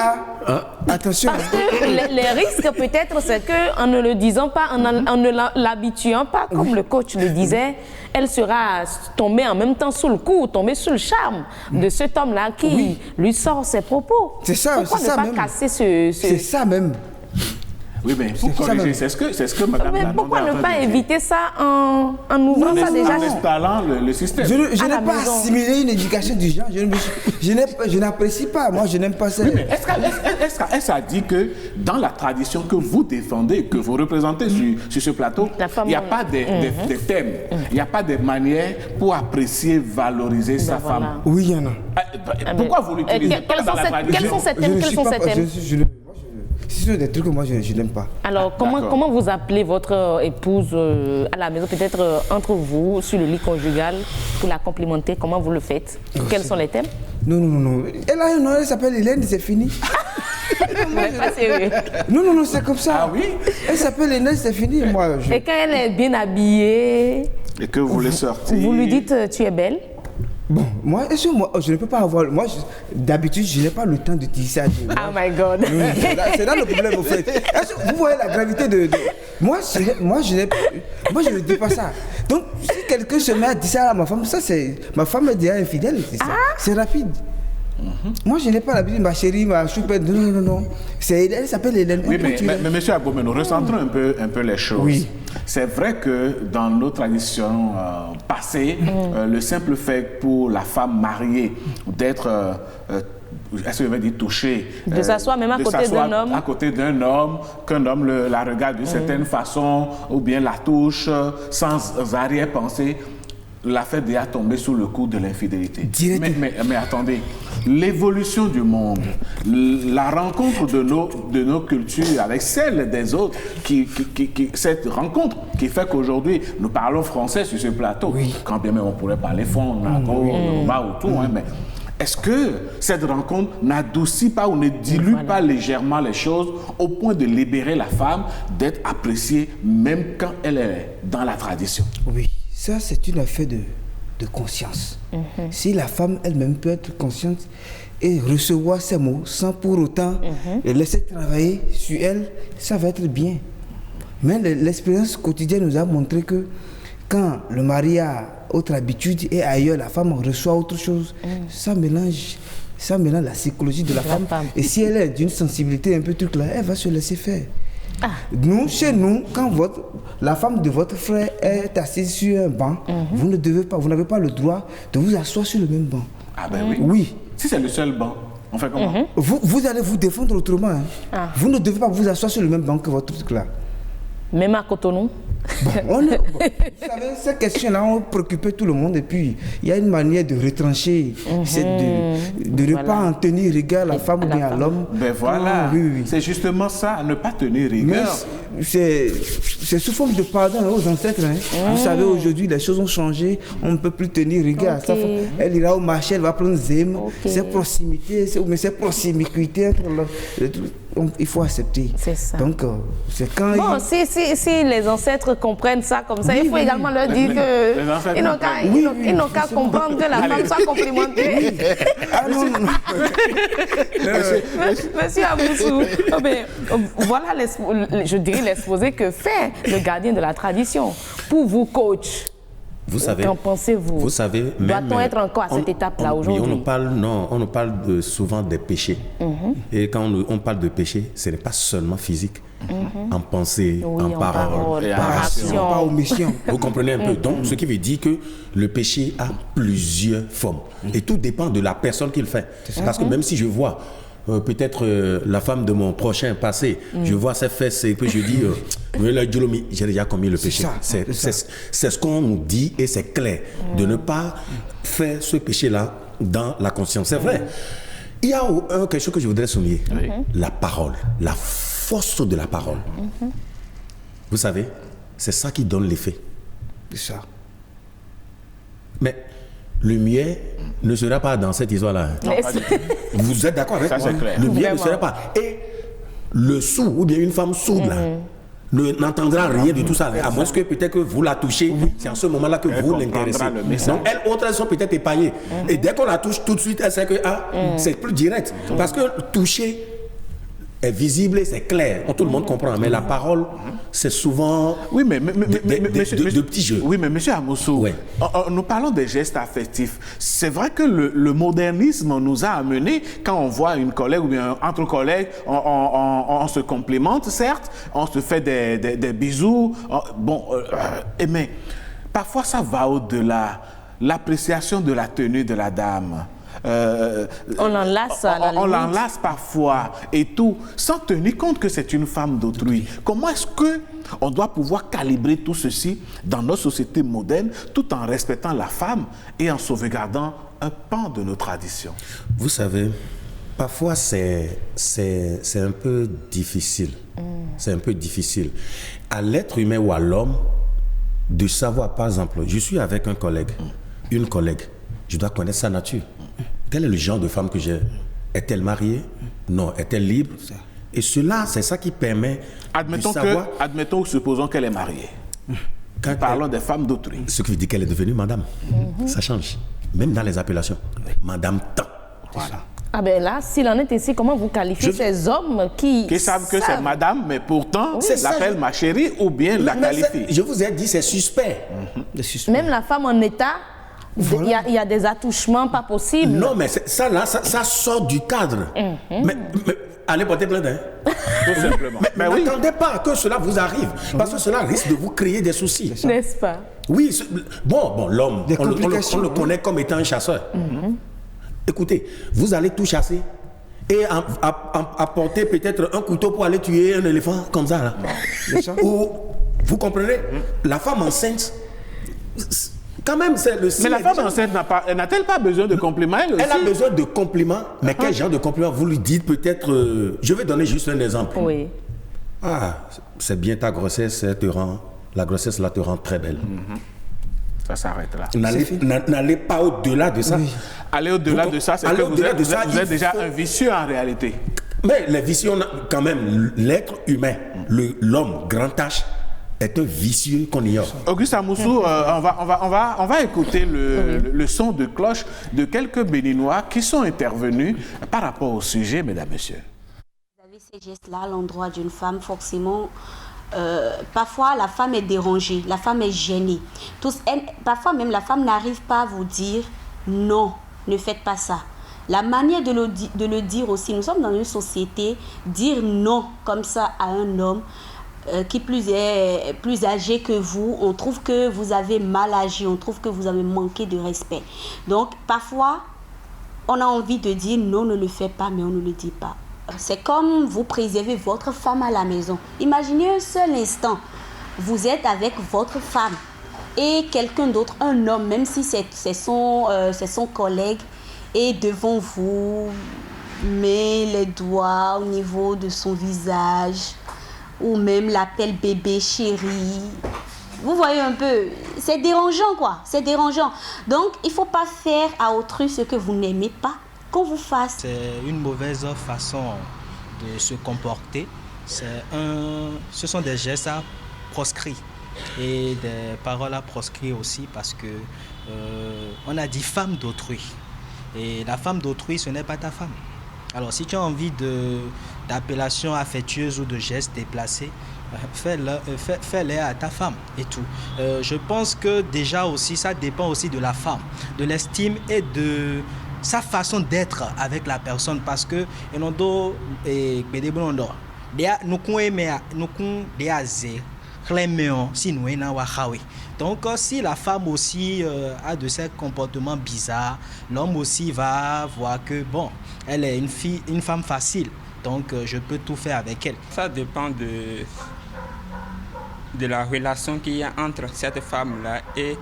Attention. Parce que les risques peut-être c'est qu'en ne le disant pas, en ne l'habituant pas, comme le coach le disait, elle sera tombée en même temps sous le coup, tombée sous le charme de cet homme-là qui lui sort ses propos. C'est ça, Pourquoi c'est ne ça pas même. casser ce... C'est ça même. Oui, mais pour corriger, c'est ce que Mme Mais Lalonde pourquoi est en ne train pas de dire. éviter ça en ouvrant ça déjà? En installant le système. Je À la n'ai pas maison. assimilé une éducation du genre. Je n'apprécie pas. Moi, je n'aime pas ça. Oui, mais est-ce qu'elle dit que dans la tradition que vous défendez, que vous représentez sur ce plateau, La femme, il n'y a pas des thèmes, il n'y a pas des manières pour apprécier, valoriser sa voilà. femme? Oui, il y en a. Pourquoi vous l'utilisez pas dans la tradition? Quels sont ces thèmes? Quels sont ces thèmes? Ce sont des trucs que moi, je n'aime pas. Alors, comment vous appelez votre épouse à la maison, peut-être entre vous, sur le lit conjugal, pour la complimenter? Comment vous le faites? Quels sont les thèmes? Non. Elle a un nom, elle s'appelle Hélène, c'est fini. Vous n'êtes pas sérieux. Non, c'est comme ça. Ah oui? Elle s'appelle Hélène, c'est fini. Moi, Et quand elle est bien habillée, Et que vous voulez sortir? vous lui dites tu es belle? Bon, moi, je ne peux pas avoir. Moi, d'habitude, je n'ai pas le temps d'utiliser ça. Oh my God. C'est là le problème, au fait. Est-ce que vous voyez la gravité de... Moi, je ne dis pas ça. Donc, si quelqu'un se met à dire ça à ma femme, ça, c'est... Ma femme est déjà infidèle, c'est ça. C'est rapide. Moi, je n'ai pas l'habitude, ma chérie, ma choupette. Non. Elle s'appelle Hélène. Oui, mais monsieur Abomeno, recentrons un peu les choses. Oui. C'est vrai que dans nos traditions passées, le simple fait pour la femme mariée d'être, est-ce que je vais dire touchée, De s'asseoir même à de côté s'asseoir d'un homme. à côté d'un homme, qu'un homme la regarde d'une certaine façon, ou bien la touche sans arrière-pensée, l'a fait déjà tomber sous le coup de l'infidélité. Mais attendez, l'évolution du monde, la rencontre de nos cultures avec celle des autres, cette rencontre qui fait qu'aujourd'hui nous parlons français sur ce plateau, quand bien même on pourrait parler fond, Yoruba ou tout, hein, mais est-ce que cette rencontre n'adoucit pas ou ne dilue pas légèrement les choses au point de libérer la femme d'être appréciée même quand elle est dans la tradition? Oui, ça c'est une affaire de conscience. Si la femme elle-même peut être consciente et recevoir ces mots sans pour autant les laisser travailler sur elle, ça va être bien. Mais l'expérience quotidienne nous a montré que quand le mari a autre habitude et ailleurs la femme reçoit autre chose, ça mélange la psychologie de la femme. Et si elle est d'une sensibilité un peu truc là, elle va se laisser faire. Nous, chez nous, quand la femme de votre frère est assise sur un banc, vous n'avez pas le droit de vous asseoir sur le même banc. Ah ben oui. Oui. Si c'est le seul banc, on fait comment? Vous allez vous défendre autrement. Hein. Vous ne devez pas vous asseoir sur le même banc que votre truc là. Même à Cotonou? Vous savez, ces questions-là ont préoccupé tout le monde et puis il y a une manière de retrancher, c'est de ne pas en tenir rigueur à la femme ou bien à l'homme. Ben voilà, Oui. c'est justement ça, ne pas tenir rigueur. C'est sous forme de pardon aux ancêtres. Hein. Vous savez, aujourd'hui, les choses ont changé, on ne peut plus tenir rigueur à sa femme. Elle ira au marché, elle va prendre zème, ses proximités, mais ses proximités entre il faut accepter. C'est ça. Donc, c'est quand bon, si les ancêtres comprennent ça comme ça, il faut également leur dire qu'ils n'ont qu'à comprendre que la femme soit complimentée. Monsieur Aboussou, voilà, je dirais l'exposé que fait le gardien de la tradition. Pour vous, coach, vous savez, qu'en pensez-vous? Vous savez, doit-on être encore à cette étape-là aujourd'hui? On nous parle souvent des péchés. Et quand on parle de péché, ce n'est pas seulement physique. En pensée, en parole, par action, pas omission. Vous comprenez un peu? Donc, ce qui veut dire que le péché a plusieurs formes. Et tout dépend de la personne qui le fait. Parce que même si je vois peut-être la femme de mon prochain passé, je vois ses fesses et puis je dis, j'ai déjà commis le péché. C'est ce qu'on nous dit et c'est clair, de ne pas faire ce péché-là dans la conscience. C'est vrai. Il y a quelque chose que je voudrais souligner. La parole, la force de la parole. Vous savez, c'est ça qui donne l'effet. C'est ça. Mais le mieux ne sera pas dans cette histoire-là. Vous êtes d'accord avec ça, moi? c'est clair. Le mieux Vraiment. ne sera pas. Et le sourd ou bien une femme sourde là, n'entendra rien de tout ça. À moins que peut-être que vous la touchez, c'est en ce moment-là que vous l'intéressez. comprendra le message. Donc elles autres, elles sont peut-être épargnées. Et dès qu'on la touche, tout de suite, elle sait que c'est plus direct. Parce que toucher est visible et c'est clair. Tout le monde comprend. Mais la parole, c'est souvent Oui, mais de petits jeux. Oui, mais monsieur Amoussou, Ouais. nous parlons des gestes affectifs. C'est vrai que le modernisme nous a amené, quand on voit une collègue ou bien entre collègues, on se complimente, certes, on se fait des bisous, mais parfois ça va au-delà. L'appréciation de la tenue de la dame. On l'enlace à la On limite. l'enlace parfois et tout, sans tenir compte que c'est une femme d'autrui. Comment est-ce que on doit pouvoir calibrer tout ceci dans nos sociétés modernes tout en respectant la femme et en sauvegardant un pan de nos traditions? Vous savez, parfois c'est un peu difficile. C'est un peu difficile. À l'être humain ou à l'homme, de savoir, par exemple, je suis avec un collègue, une collègue, je dois connaître sa nature. Quel est le genre de femme que j'ai? Est-elle mariée? Non. Est-elle libre? Et cela, c'est ça qui permet de savoir... Admettons, supposons qu'elle est mariée. Quand Parlons des femmes d'autrui. Ce qui veut dire qu'elle est devenue madame. Ça change. Même dans les appellations. Madame tant. Voilà. Ah ben là, s'il en est ainsi, comment vous qualifiez ces hommes qui savent que c'est madame, mais pourtant l'appellent ma chérie ou bien la qualifient? Je vous ai dit, c'est suspect. Même la femme en état, il y a des attouchements pas possibles. Non, mais ça sort du cadre. Mais allez porter plainte, hein. Tout simplement. Mais oui. N'attendez pas que cela vous arrive, parce que cela risque de vous créer des soucis. N'est-ce pas? Oui, bon, l'homme, Des on complications, le connaît comme étant un chasseur. Écoutez, vous allez tout chasser et apporter peut-être un couteau pour aller tuer un éléphant comme ça, là. Ou, vous comprenez? La femme enceinte, quand même, c'est le signe. Mais la femme enceinte n'a-t-elle pas besoin de compliments elle aussi? Elle a besoin de compliments, mais quel genre de compliments? Vous lui dites peut-être... je vais donner juste un exemple. Oui. Ah, c'est bien ta grossesse, la grossesse là te rend très belle. Ça s'arrête là. N'allez pas au-delà de ça. Aller au-delà de ça, c'est que vous êtes déjà un vicieux en réalité. Mais les vicieux, quand même, l'être humain, l'homme, grand H, est un vicieux qu'on ignore. Auguste Amoussou, on va écouter le son de cloche de quelques Béninois qui sont intervenus par rapport au sujet, mesdames, messieurs. Vous avez ces gestes-là à l'endroit d'une femme, forcément... parfois la femme est dérangée, la femme est gênée. Parfois même la femme n'arrive pas à vous dire non, ne faites pas ça. La manière de le dire aussi, nous sommes dans une société, dire non comme ça à un homme qui plus est plus âgé que vous, on trouve que vous avez mal agi, on trouve que vous avez manqué de respect. Donc parfois on a envie de dire non, ne le fais pas, mais on ne le dit pas. C'est comme vous préservez votre femme à la maison. Imaginez un seul instant, vous êtes avec votre femme et quelqu'un d'autre, un homme, même si c'est son collègue, est devant vous, met les doigts au niveau de son visage ou même l'appelle bébé, chéri. Vous voyez un peu, c'est dérangeant quoi, c'est dérangeant. Donc il ne faut pas faire à autrui ce que vous n'aimez pas qu'on vous fasse. C'est une mauvaise façon de se comporter. Ce sont des gestes à proscrire et des paroles à proscrire aussi parce que on a dit femme d'autrui. Et la femme d'autrui, ce n'est pas ta femme. Alors si tu as envie d'appellations affectueuses ou de gestes déplacés, fais-les à ta femme et tout. Je pense que déjà aussi, ça dépend aussi de la femme, de l'estime et de sa façon d'être avec la personne parce que donc si la femme aussi a de ces comportements bizarres, l'homme aussi va voir que bon, elle est une femme facile, donc je peux tout faire avec elle. Ça dépend de la relation qu'il y a entre cette femme-là et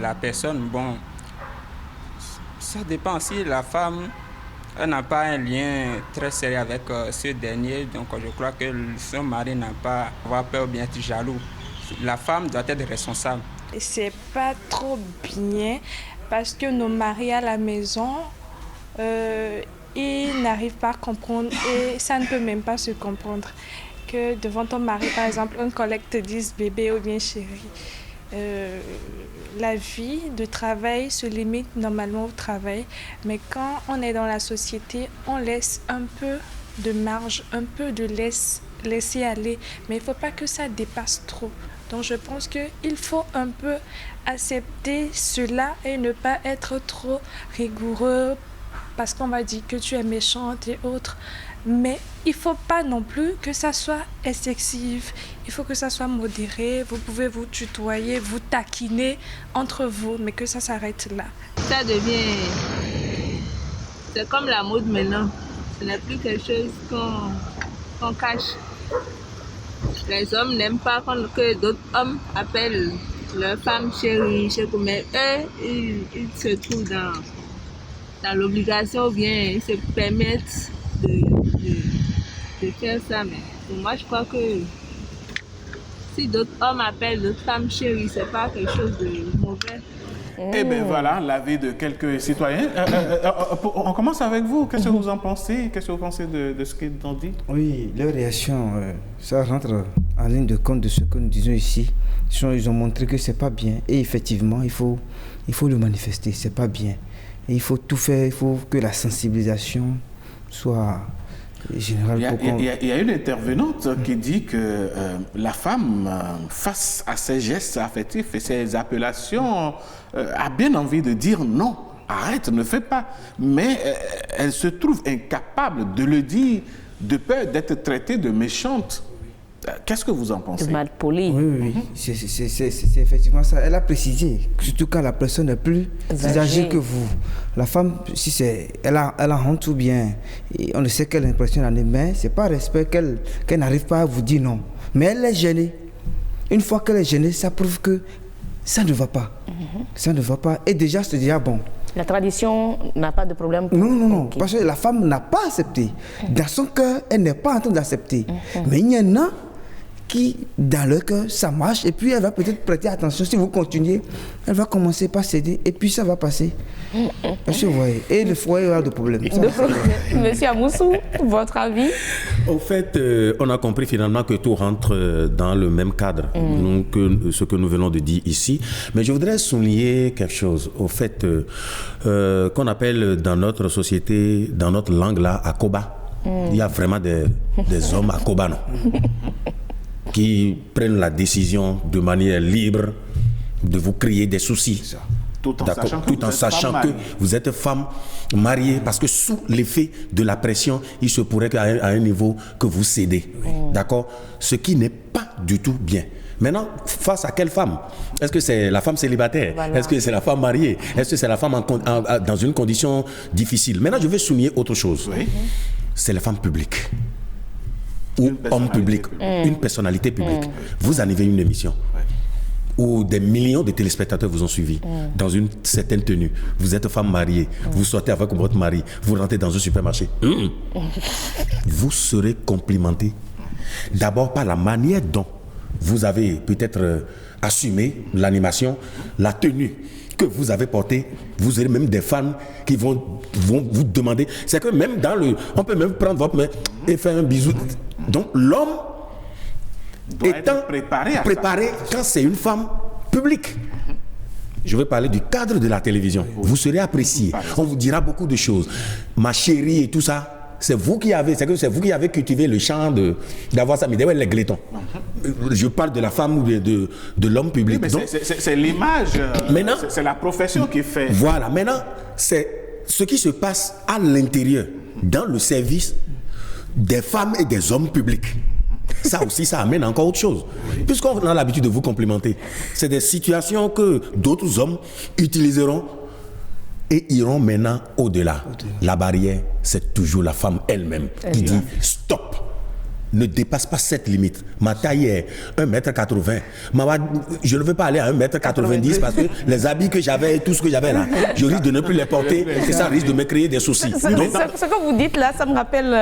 la personne. Bon, ça dépend si la femme elle n'a pas un lien très sérieux avec ce dernier. Donc je crois que son mari n'a pas à avoir peur ou bien être jaloux. La femme doit être responsable. C'est pas trop bien parce que nos maris à la maison, ils n'arrivent pas à comprendre et ça ne peut même pas se comprendre. Que devant ton mari, par exemple, un collègue te dise bébé ou bien chérie. La vie de travail se limite normalement au travail, mais quand on est dans la société, on laisse un peu de marge, un peu de laisser aller, mais il ne faut pas que ça dépasse trop. Donc je pense qu'il faut un peu accepter cela et ne pas être trop rigoureux parce qu'on va dire que tu es méchante et autres. Mais il ne faut pas non plus que ça soit excessif. Il faut que ça soit modéré. Vous pouvez vous tutoyer, vous taquiner entre vous, mais que ça s'arrête là. Ça devient... C'est comme la mode maintenant. Ce n'est plus quelque chose qu'on cache. Les hommes n'aiment pas que d'autres hommes appellent leur femme chérie, mais eux, ils se trouvent dans l'obligation ou bien ils se permettent de faire ça. Mais pour moi, je crois que si d'autres hommes appellent d'autres femmes chérie, c'est pas quelque chose de mauvais. Eh bien voilà, l'avis de quelques citoyens. On commence avec vous. Qu'est-ce que vous en pensez? Qu'est-ce que vous pensez de ce qu'ils ont dit? Oui, leur réaction, ça rentre en ligne de compte de ce que nous disons ici. Ils ont montré que c'est pas bien. Et effectivement, il faut le manifester. C'est pas bien. Et il faut tout faire. Il faut que la sensibilisation soit générale. Il y a une intervenante qui dit que la femme, face à ces gestes affectifs et ces appellations, a bien envie de dire non, arrête, ne fais pas. Mais elle se trouve incapable de le dire de peur d'être traitée de méchante. Qu'est-ce que vous en pensez? De mal poli. Oui. C'est effectivement ça. Elle a précisé, surtout quand la personne est plus âgée que vous. La femme, si elle a honte ou bien, on ne sait quelle impression elle a, mais c'est pas respect qu'elle n'arrive pas à vous dire non. Mais elle est gênée. Une fois qu'elle est gênée, ça prouve que ça ne va pas. Ça ne va pas. Et déjà, c'est déjà bon. La tradition n'a pas de problème. Non. Okay. Parce que la femme n'a pas accepté. Dans son cœur, elle n'est pas en train d'accepter. Mais il y en a qui, dans leur cœur, ça marche. Et puis, elle va peut-être prêter attention. Si vous continuez, elle va commencer par céder. Et puis, ça va passer. Parce que vous voyez. Et le foyer aura de problèmes. Monsieur Amoussou, votre avis? Au fait, on a compris finalement que tout rentre dans le même cadre que ce que nous venons de dire ici. Mais je voudrais souligner quelque chose. Au fait, qu'on appelle dans notre société, dans notre langue là, Akoba. Il y a vraiment des hommes Akoba, non? Qui prennent la décision de manière libre de vous créer des soucis. Tout en sachant que vous êtes femme mariée, parce que sous l'effet de la pression, il se pourrait qu'à un niveau que vous cédez. D'accord? Ce qui n'est pas du tout bien. Maintenant, face à quelle femme? Est-ce que c'est la femme célibataire? Voilà. Est-ce que c'est la femme mariée? Est-ce que c'est la femme dans une condition difficile? Maintenant, je vais souligner autre chose. C'est la femme publique. Ou homme public, une personnalité publique. Vous animez une émission où des millions de téléspectateurs vous ont suivi dans une certaine tenue. Vous êtes femme mariée, vous sortez avec votre mari, vous rentrez dans un supermarché. Vous serez complimenté d'abord par la manière dont vous avez peut-être assumé l'animation, la tenue que vous avez portée. Vous aurez même des fans qui vont vous demander. C'est que même on peut même prendre votre main et faire un bisou. Donc l'homme étant préparé quand c'est une femme publique. Je vais parler du cadre de la télévision. Vous serez apprécié. On vous dira beaucoup de choses. Ma chérie et tout ça. C'est vous qui avez cultivé le champ d'avoir ça. Mais d'ailleurs, les glétons. Je parle de la femme ou de l'homme public. Oui, c'est l'image. Maintenant, c'est la profession qui fait. Voilà. Maintenant, c'est ce qui se passe à l'intérieur, dans le service des femmes et des hommes publics. Ça aussi, ça amène encore autre chose. Puisqu'on a l'habitude de vous complimenter, c'est des situations que d'autres hommes utiliseront et iront maintenant au-delà. La barrière, c'est toujours la femme elle-même qui dit stop. ne dépasse pas cette limite. Ma taille est 1m80. Je ne veux pas aller à 1m90 parce que les habits que j'avais et tout ce que j'avais là, je risque de ne plus les porter et ça risque de me créer des soucis. Ce que vous dites là, ça me rappelle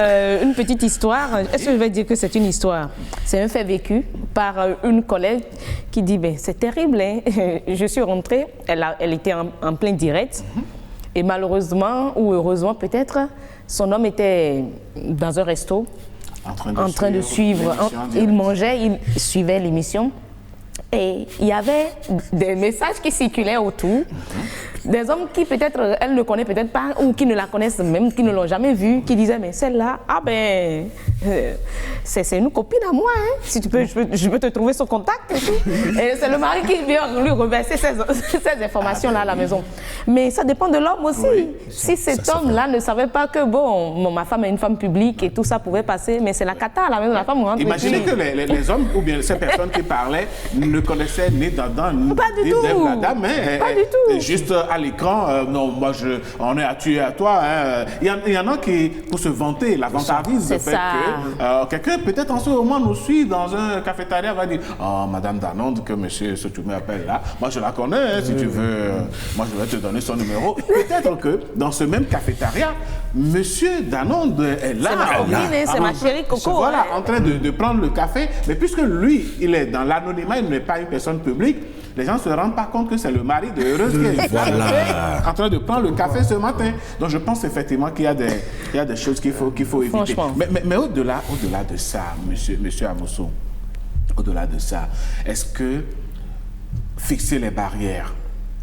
une petite histoire. Est-ce que je vais dire que c'est une histoire? C'est un fait vécu par une collègue qui dit, ben, c'est terrible, hein? Je suis rentrée, elle était en plein direct et malheureusement ou heureusement peut-être, son homme était dans un resto en train de suivre. Il mangeait, il suivait l'émission et il y avait des messages qui circulaient autour. Des hommes qui peut-être, elle ne connaît peut-être pas ou qui ne la connaissent même, qui ne l'ont jamais vue, qui disaient, mais celle-là, ah ben, c'est une copine à moi, hein. Si tu peux, je peux te trouver son contact et tout. Et c'est le mari qui vient lui reverser ces informations-là à la maison. Mais ça dépend de l'homme aussi. Oui, si cet homme-là ne savait pas que, bon, ma femme est une femme publique et tout ça pouvait passer, mais c'est la cata à la maison, la femme rentre. Imaginez que les hommes ou bien ces personnes qui parlaient ne connaissaient ni Dandan, ni la dame, hein, pas du tout. Juste à l'écran, non, moi, on est à tuer à toi. Hein. Il y en a qui, pour se vanter, la vantardise, le fait que quelqu'un, peut-être en ce moment, nous suit dans un cafétéria, va dire, oh, Madame Danande, que Monsieur Sotoumé appelle là, moi, je la connais, hein, si tu veux, moi, je vais te donner son numéro. Peut-être que dans ce même cafétéria, Monsieur Danande est là. C'est ma chérie Coco. Voilà, en train de prendre le café, mais puisque lui, il est dans l'anonymat, il n'est pas une personne publique, les gens ne se rendent pas compte que c'est le mari de Heureuse qui est en train de prendre le café ce matin. Donc je pense effectivement qu'il y a des choses qu'il faut éviter. Mais au-delà de ça, monsieur Amosso, au-delà de ça, est-ce que fixer les barrières,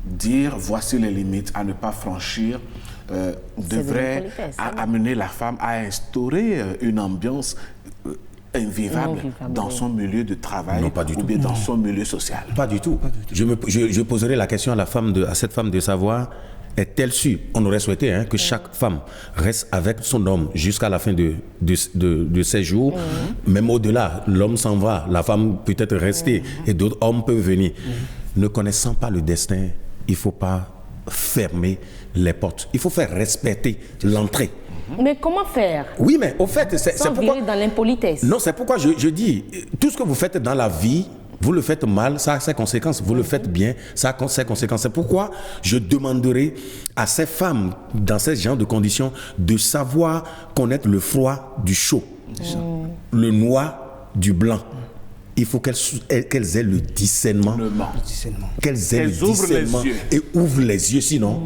dire voici les limites à ne pas franchir, devrait amener la femme à instaurer une ambiance invivable dans son milieu de travail ou bien dans son milieu social? Pas du tout. Je poserai la question à cette femme de savoir, est-elle sûre? On aurait souhaité que chaque femme reste avec son homme jusqu'à la fin de ses jours. Même au-delà, l'homme s'en va, la femme peut être restée et d'autres hommes peuvent venir. Ne connaissant pas le destin, il ne faut pas fermer les portes. Il faut faire respecter l'entrée. Mais comment faire? Oui, mais au fait, c'est pourquoi... dans l'impolitesse. Non, c'est pourquoi je dis, tout ce que vous faites dans la vie, vous le faites mal, ça a ses conséquences. Vous le faites bien, ça a ses conséquences. C'est pourquoi je demanderai à ces femmes, dans ce genre de conditions, de savoir connaître le froid du chaud, le noir du blanc. Il faut qu'elles aient le discernement. Qu'elles aient le discernement et ouvrent les yeux, sinon...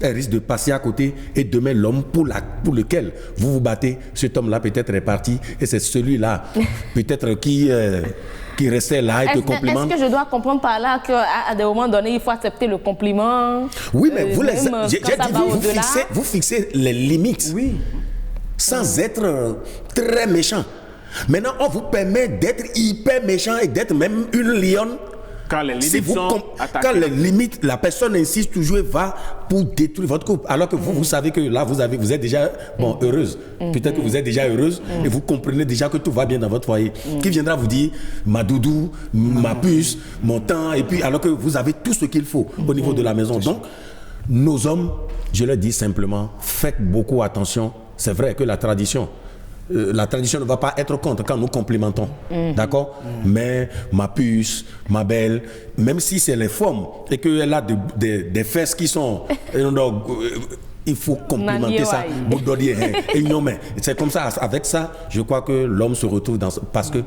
Elle risque de passer à côté et demain l'homme pour lequel vous vous battez, cet homme-là peut-être est parti et c'est celui-là peut-être qui restait là et te complimente. Est-ce que je dois comprendre par là qu'à des moments donnés il faut accepter le compliment? Oui, mais vous fixez les limites sans être très méchant. Maintenant, on vous permet d'être hyper méchant et d'être même une lionne. Quand les limites sont attaquées. Quand les limites, la personne insiste toujours et va pour détruire votre couple. Alors que vous savez que là, vous êtes déjà heureuse. Peut-être que vous êtes déjà heureuse et vous comprenez déjà que tout va bien dans votre foyer. Qui viendra vous dire, ma doudou, ma puce, mon temps, et puis alors que vous avez tout ce qu'il faut au niveau de la maison. Donc, nos hommes, je leur dis simplement, faites beaucoup attention. C'est vrai que la tradition ne va pas être contre quand nous complimentons, d'accord? Mais ma puce, ma belle, même si c'est les formes et qu'elle a des fesses qui sont... il faut complimenter ça. C'est comme ça, avec ça, je crois que l'homme se retrouve dans... Parce que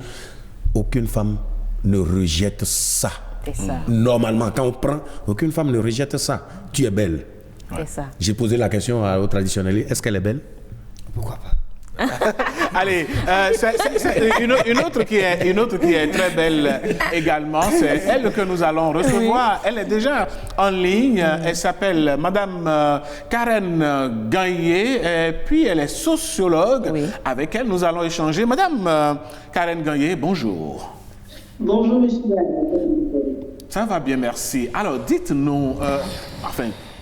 aucune femme ne rejette ça. Normalement, quand on prend, aucune femme ne rejette ça. Tu es belle. J'ai posé la question au traditionnel, est-ce qu'elle est belle? Pourquoi pas? Allez, une autre qui est très belle également, c'est elle que nous allons recevoir. Elle est déjà en ligne. Elle s'appelle Madame Karen Gagné, et puis elle est sociologue. Avec elle, nous allons échanger. Madame Karen Gagné, bonjour. Bonjour, monsieur. Ça va bien, merci. Alors, dites-nous,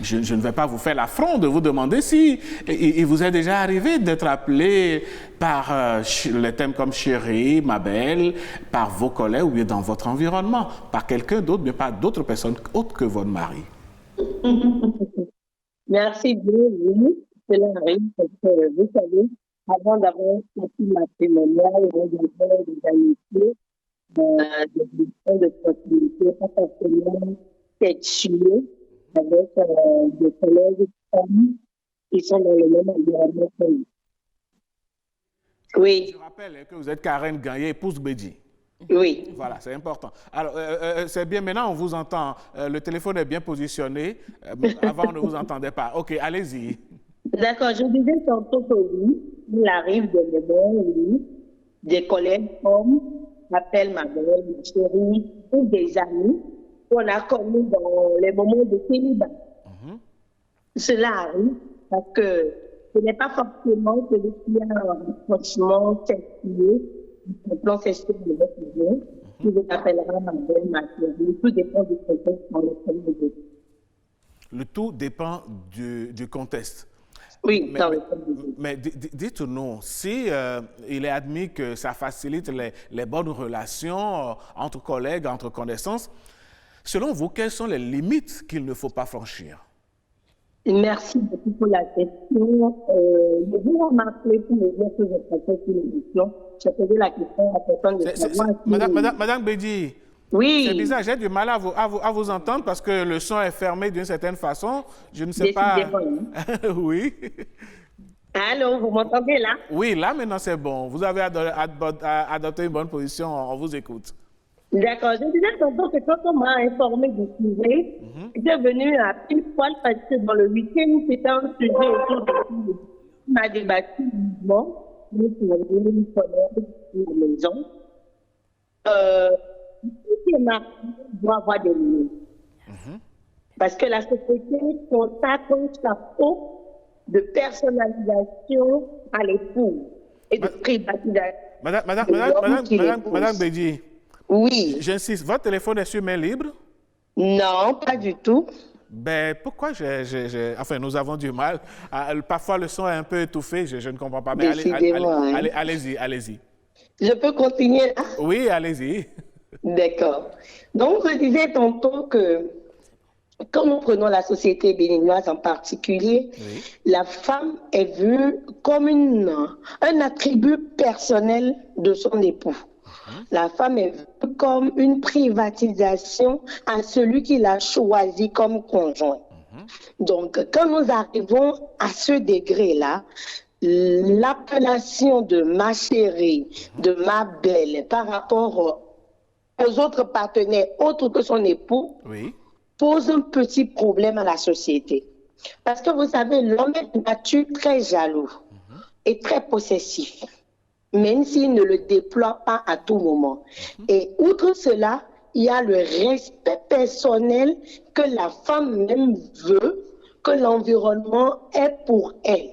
je ne vais pas vous faire l'affront de vous demander si il vous est déjà arrivé d'être appelé par les thèmes comme chérie, ma belle, par vos collègues ou bien dans votre environnement, par quelqu'un d'autre, mais pas d'autres personnes autres que votre mari. Merci Dieu, oui, cela arrive, parce que vous savez, avant d'avoir un statut matrimonial, on avait des amitiés, des relations de proximité, pas forcément sexuées, avec des collègues femmes qui sont dans le même environnement que nous. Oui. Je rappelle que vous êtes Karen Gagné, épouse Bédi. Oui. Voilà, c'est important. Alors, c'est bien, maintenant on vous entend. Le téléphone est bien positionné. Avant, on ne vous entendait pas. OK, allez-y. D'accord, je disais tantôt que oui, il arrive des moments où des collègues hommes m'appellent ma belle, ma chérie, ou des amis qu'on a connus dans les moments de célibat. Cela arrive parce que ce n'est pas forcément celui qui a un rapprochement sexuel, un plan sexuel de votre vie, qui vous appellera ma belle, ma chérie. Tout dépend du contexte dans lequel vous êtes. Le tout dépend du contexte. Oui, mais dites-nous, si il est admis que ça facilite les bonnes relations entre collègues, entre connaissances, selon vous, quelles sont les limites qu'il ne faut pas franchir? Merci beaucoup pour la question. Je vous remercie pour me dire que je préfère une émission. J'ai posé la question à personne de savoir. Madame Bédi, oui. C'est bizarre, j'ai du mal à vous entendre parce que le son est fermé d'une certaine façon. Je ne sais pas. Oui. Allô, vous m'entendez là? Oui, là maintenant c'est bon. Vous avez adopté une bonne position, on vous écoute. D'accord, je disais tantôt que quand on m'a informé du sujet, j'étais venue à pile poil parce que dans le week-end, c'était un sujet autour de tout. On m'a débattu vivement, nous pour une collègue sur la maison. Tout qui est marié doit avoir des limites. Parce que la société consacre sa faute de personnalisation à l'époux et de privatisation. Madame Bédi. Oui. J'insiste, votre téléphone est sur main libre? Non, pas du tout. Ben, pourquoi enfin, nous avons du mal. Parfois, le son est un peu étouffé, je ne comprends pas. Mais allez-y. Je peux continuer là? Oui, allez-y. D'accord. Donc, je disais tantôt que quand nous prenons la société béninoise en particulier, la femme est vue comme un attribut personnel de son époux. La femme est vue comme une privatisation à celui qui l'a choisi comme conjoint. Donc, quand nous arrivons à ce degré-là, l'appellation de ma chérie, de ma belle, par rapport aux autres partenaires autres que son époux, pose un petit problème à la société. Parce que vous savez, l'homme est de nature très jaloux et très possessif, même s'il ne le déploie pas à tout moment. Et outre cela, il y a le respect personnel que la femme même veut que l'environnement ait pour elle.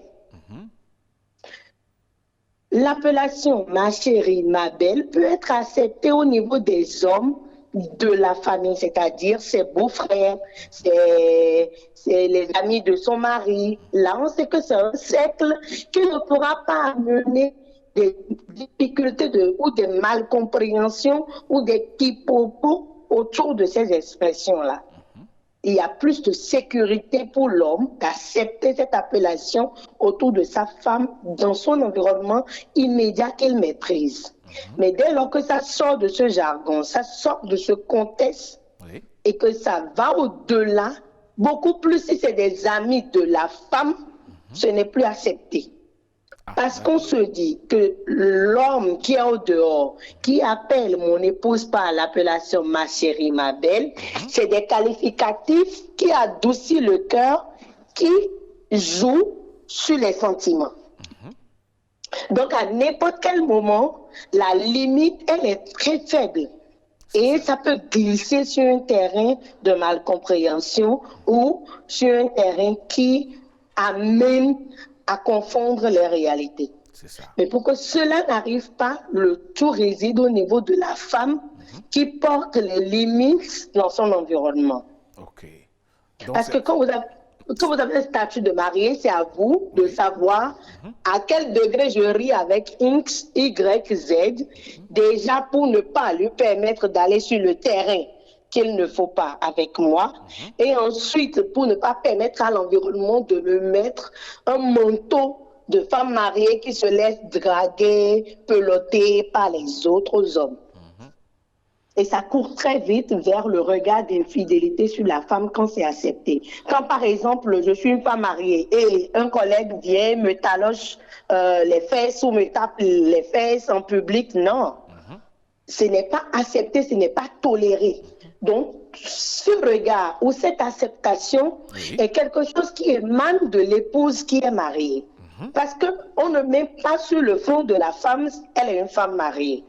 L'appellation ma chérie, ma belle peut être acceptée au niveau des hommes de la famille, c'est-à-dire ses beaux-frères, c'est les amis de son mari. Là, on sait que c'est un cercle qui ne pourra pas amener des difficultés ou des malcompréhensions ou des quiproquos autour de ces expressions-là. Il y a plus de sécurité pour l'homme d'accepter cette appellation autour de sa femme dans son environnement immédiat qu'il maîtrise. Mais dès lors que ça sort de ce jargon, ça sort de ce contexte et que ça va au-delà, beaucoup plus si c'est des amis de la femme, ce n'est plus accepté. Parce qu'on se dit que l'homme qui est au dehors, qui appelle mon épouse par l'appellation ma chérie, ma belle, c'est des qualificatifs qui adoucissent le cœur, qui jouent sur les sentiments. Donc à n'importe quel moment, la limite, elle est très faible. Et ça peut glisser sur un terrain de malcompréhension ou sur un terrain qui amène à confondre les réalités. Mais pour que cela n'arrive pas, le tout réside au niveau de la femme qui porte les limites dans son environnement. Donc, parce que quand vous avez un statut de marié, c'est à vous de savoir à quel degré je ris avec X, Y, Z, déjà pour ne pas lui permettre d'aller sur le terrain qu'il ne faut pas avec moi, et ensuite pour ne pas permettre à l'environnement de me mettre un manteau de femmes mariées qui se laissent draguer, peloter par les autres hommes. Et ça court très vite vers le regard d'infidélité sur la femme quand c'est accepté. Quand, par exemple, je suis une femme mariée et un collègue vient, me taloche les fesses ou me tape les fesses en public, non. Ce n'est pas accepté, ce n'est pas toléré. Donc, ce regard ou cette acceptation est quelque chose qui émane de l'épouse qui est mariée. Parce qu'on ne met pas sur le front de la femme, elle est une femme mariée.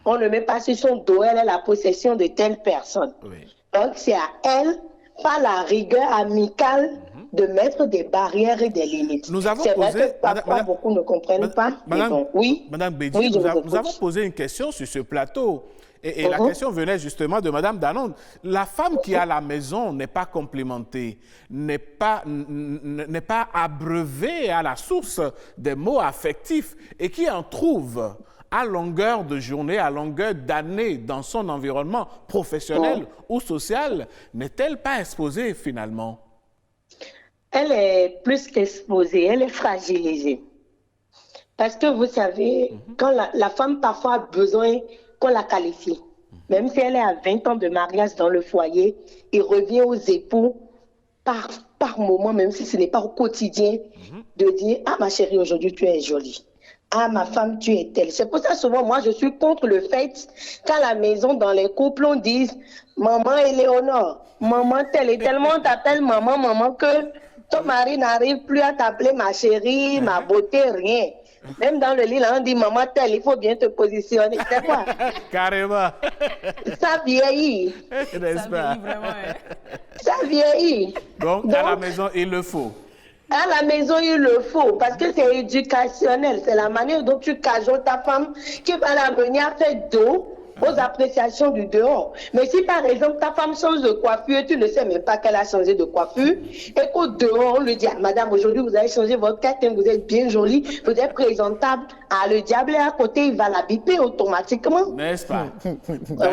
On ne met pas sur son dos, elle a la possession de telle personne. Donc, c'est à elle, par la rigueur amicale, de mettre des barrières et des limites. C'est vrai que parfois, beaucoup ne comprennent pas. Madame Bédi, nous avons posé une question sur ce plateau. Et la question venait justement de Madame Danone. La femme qui est à la maison n'est pas complimentée, n'est pas abreuvée à la source des mots affectifs et qui en trouve à longueur de journée, à longueur d'année dans son environnement professionnel ou social, n'est-elle pas exposée finalement? Elle est plus qu'exposée, elle est fragilisée. Parce que vous savez, quand la femme parfois a besoin qu'on la qualifie, même si elle est à 20 ans de mariage dans le foyer, il revient aux époux par moment, même si ce n'est pas au quotidien, de dire « Ah ma chérie, aujourd'hui tu es jolie. Ah, ma femme, tu es telle. » C'est pour ça, souvent, moi, je suis contre le fait qu'à la maison, dans les couples, on dise « Maman Éléonore, maman telle ». Et tellement on t'appelle maman, maman, que ton mari n'arrive plus à t'appeler ma chérie, ma beauté, rien. Même dans le lit, là, on dit « Maman telle, il faut bien te positionner. » C'est quoi? Carrément. Ça vieillit. N'est-ce pas? Ça vieillit. Donc, à la maison, il le faut. À la maison, il le faut, parce que c'est éducationnel. C'est la manière dont tu cajoles ta femme qui va la venir à faire dos aux appréciations du dehors. Mais si par exemple ta femme change de coiffure, tu ne sais même pas qu'elle a changé de coiffure, et qu'au dehors on lui dit « Madame, aujourd'hui vous avez changé votre tête, vous êtes bien jolie, vous êtes présentable », le diable est à côté, il va la biper automatiquement. N'est-ce pas?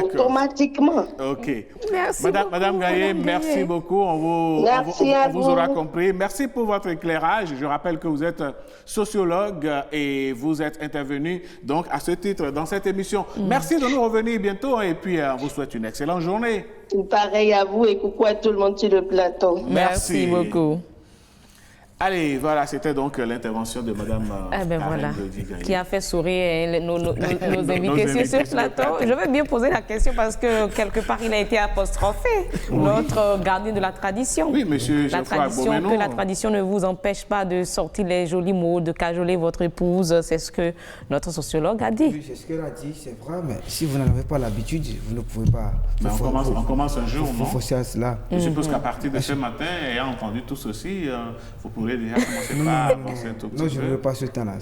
Automatiquement. Ok. Merci Madame Gaillet, merci beaucoup. On vous aura compris. Merci pour votre éclairage. Je rappelle que vous êtes sociologue et vous êtes intervenu donc à ce titre dans cette émission. Merci de nous revenir bientôt et puis on vous souhaite une excellente journée. Pareil à vous et coucou à tout le monde sur le plateau. Merci beaucoup. Allez, voilà, c'était donc l'intervention de Madame voilà, qui a fait sourire nos invités sur ce plateau. Je veux bien poser la question parce que quelque part il a été apostrophé, notre gardien de la tradition. Oui, monsieur Geoffroy Beaumesnon. Que la tradition ne vous empêche pas de sortir les jolis mots, de cajoler votre épouse, c'est ce que notre sociologue a dit. Oui, c'est ce qu'elle a dit, c'est vrai, mais si vous n'en avez pas l'habitude, vous ne pouvez pas. Mais on commence un jour, non? Il faut forcer à cela. Je suppose qu'à partir de ce matin, ayant entendu tout ceci, vous pourrez déjà commencer par penser un tout petit peu. Non, je ne veux pas ce temps-là.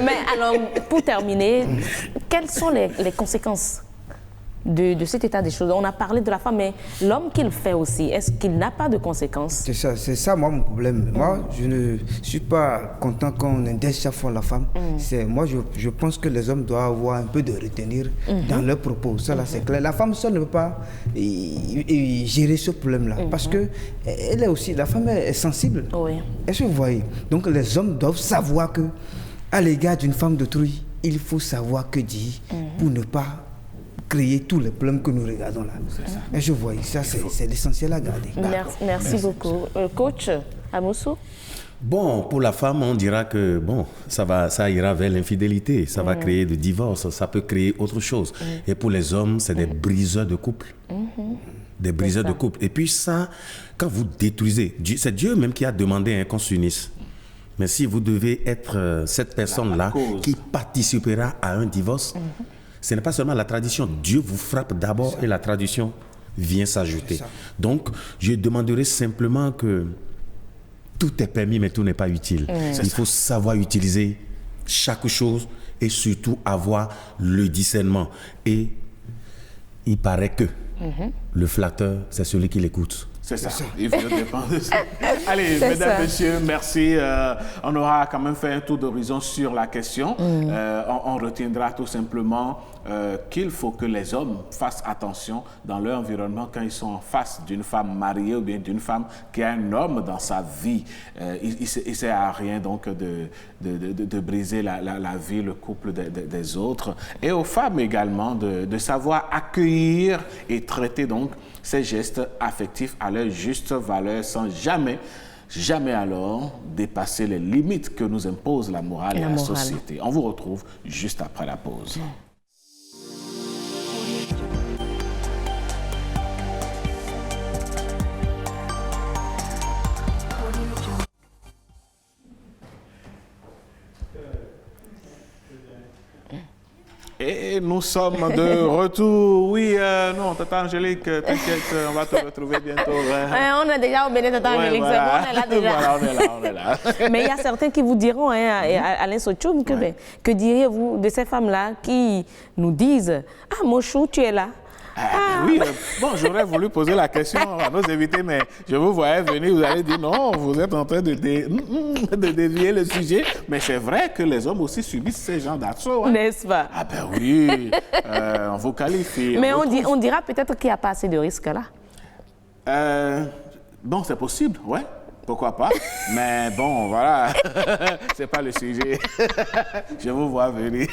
Mais alors, pour terminer, quelles sont les conséquences de cet état des choses? On a parlé de la femme, mais l'homme qui le fait aussi, est-ce qu'il n'a pas de conséquences? C'est ça, moi, mon problème. Moi, je ne suis pas content qu'on indexe chaque fois la femme. Moi, je pense que les hommes doivent avoir un peu de retenir dans leurs propos. Ça, là, c'est clair. La femme seule ne peut pas gérer ce problème-là. Parce que elle est aussi, la femme est sensible. Est-ce que vous voyez? Donc, les hommes doivent savoir que, à l'égard d'une femme d'autrui, il faut savoir que dire pour ne pas créer tous les problèmes que nous regardons là. Et je vois, ça c'est l'essentiel à garder. Merci beaucoup. Coach Amoussou? Bon, pour la femme, on dira que bon, ça ira vers l'infidélité, ça va créer des divorces, ça peut créer autre chose. Et pour les hommes, c'est des briseurs de couple. Des briseurs de couple. Et puis ça, quand vous détruisez, c'est Dieu même qui a demandé qu'on s'unisse. Mais si vous devez être cette personne-là qui participera à un divorce, ce n'est pas seulement la tradition. Dieu vous frappe d'abord et la tradition vient s'ajouter. Donc, je demanderai simplement que tout est permis, mais tout n'est pas utile. Il faut savoir utiliser chaque chose et surtout avoir le discernement. Et il paraît que le flatteur, c'est celui qui l'écoute. C'est ça, il faut dépendre de ça. Allez, C'est mesdames, ça. messieurs, merci. On aura quand même fait un tour d'horizon sur la question. On retiendra tout simplement qu'il faut que les hommes fassent attention dans leur environnement quand ils sont en face d'une femme mariée ou bien d'une femme qui a un homme dans sa vie. Il ne sert à rien donc de briser la vie, le couple des autres. Et aux femmes également de savoir accueillir et traiter donc ces gestes affectifs à leur juste valeur sans jamais alors dépasser les limites que nous impose la morale et la société. On vous retrouve juste après la pause. Et nous sommes de retour. Oui, non, Tata Angélique, t'inquiète, on va te retrouver bientôt. On est déjà au Bénin, Tata Angélique, voilà. c'est bon, on est là déjà. Voilà, on est là. Mais il y a certains qui vous diront, Alain Sochoum, que diriez-vous de ces femmes-là qui nous disent « Ah, mon chou, tu es là ». Oui, bon, j'aurais voulu poser la question à nos invités, mais je vous voyais venir, vous allez dire non, vous êtes en train de dévier le sujet. Mais c'est vrai que les hommes aussi subissent ces genres d'assauts. N'est-ce pas? Ah ben oui, on vous qualifie. Mais on dira peut-être qu'il n'y a pas assez de risques là. Bon, c'est possible, ouais. Pourquoi pas? Mais bon, voilà, c'est pas le sujet. Je vous vois venir.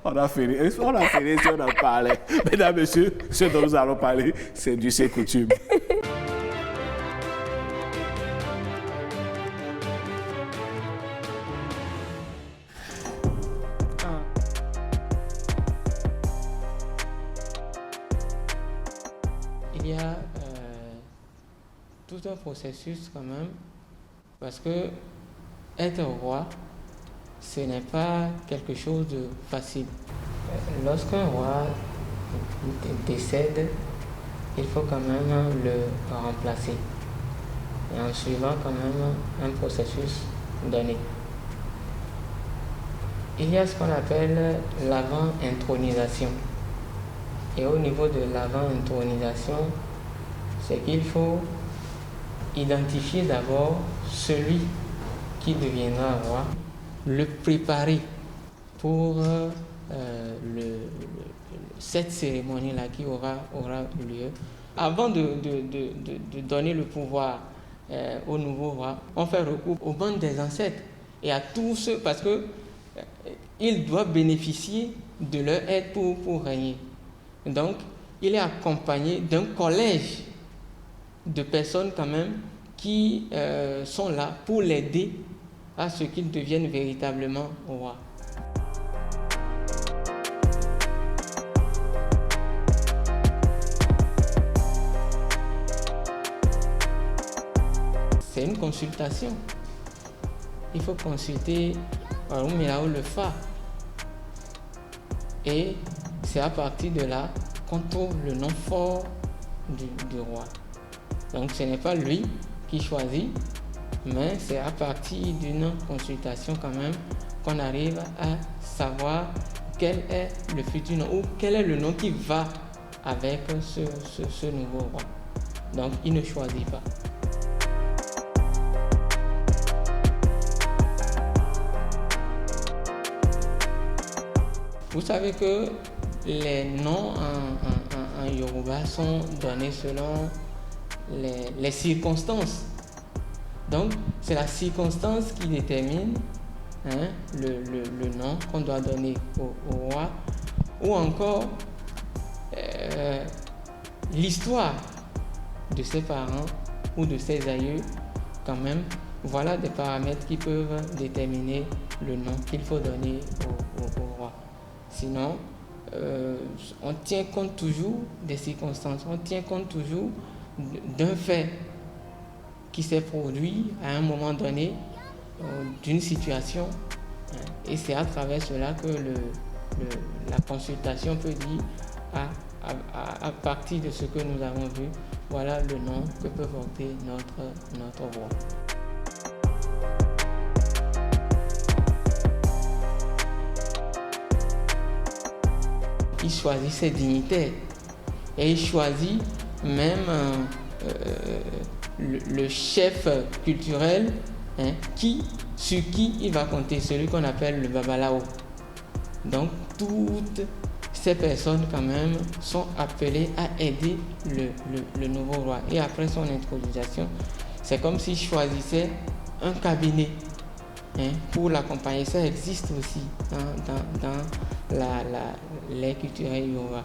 On a fini si on en parlait. Mesdames, messieurs, ce dont nous allons parler, c'est du c'est coutume. Il y a tout un processus quand même, parce que être roi, ce n'est pas quelque chose de facile. Lorsqu'un roi décède, il faut quand même le remplacer, et en suivant quand même un processus donné. Il y a ce qu'on appelle l'avant-intronisation. Et au niveau de l'avant-intronisation, c'est qu'il faut identifier d'abord celui qui deviendra roi, le préparer pour cette cérémonie-là qui aura lieu. Avant de donner le pouvoir au nouveau roi, on fait recours aux bandes des ancêtres et à tous ceux, parce qu'ils doivent bénéficier de leur aide pour régner. Donc, il est accompagné d'un collège de personnes quand même qui sont là pour l'aider à ce qu'il devienne véritablement roi. C'est une consultation. Il faut consulter le Fa. Et c'est à partir de là qu'on trouve le nom fort du roi. Donc ce n'est pas lui qui choisit, mais c'est à partir d'une consultation quand même qu'on arrive à savoir quel est le futur nom ou quel est le nom qui va avec ce nouveau roi. Donc il ne choisit pas. Vous savez que les noms en Yoruba sont donnés selon les circonstances. Donc, c'est la circonstance qui détermine le nom qu'on doit donner au roi, ou encore l'histoire de ses parents ou de ses aïeux, quand même. Voilà des paramètres qui peuvent déterminer le nom qu'il faut donner au roi. Sinon, on tient compte toujours des circonstances, on tient compte toujours d'un fait qui s'est produit à un moment donné, d'une situation, et c'est à travers cela que la consultation peut dire à partir de ce que nous avons vu, voilà le nom que peut porter notre roi. Il choisit ses dignitaires et il choisit même le chef culturel, hein, sur qui il va compter, celui qu'on appelle le Babalao. Donc toutes ces personnes quand même sont appelées à aider le nouveau roi. Et après son intronisation, c'est comme s'il choisissait un cabinet, hein, pour l'accompagner. Ça existe aussi dans les culturels yoruba.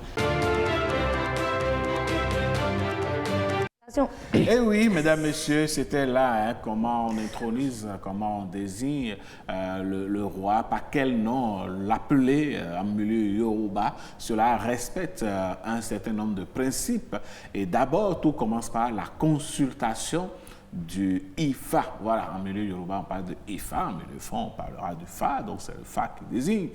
Eh oui, mesdames, messieurs, c'était là, hein, comment on intronise, comment on désigne le roi, par quel nom l'appeler en milieu yoruba. Cela respecte un certain nombre de principes. Et d'abord, tout commence par la consultation du Ifa. Voilà, en milieu yoruba, on parle de Ifa, en milieu fond, on parlera du Fa, donc c'est le Fa qui désigne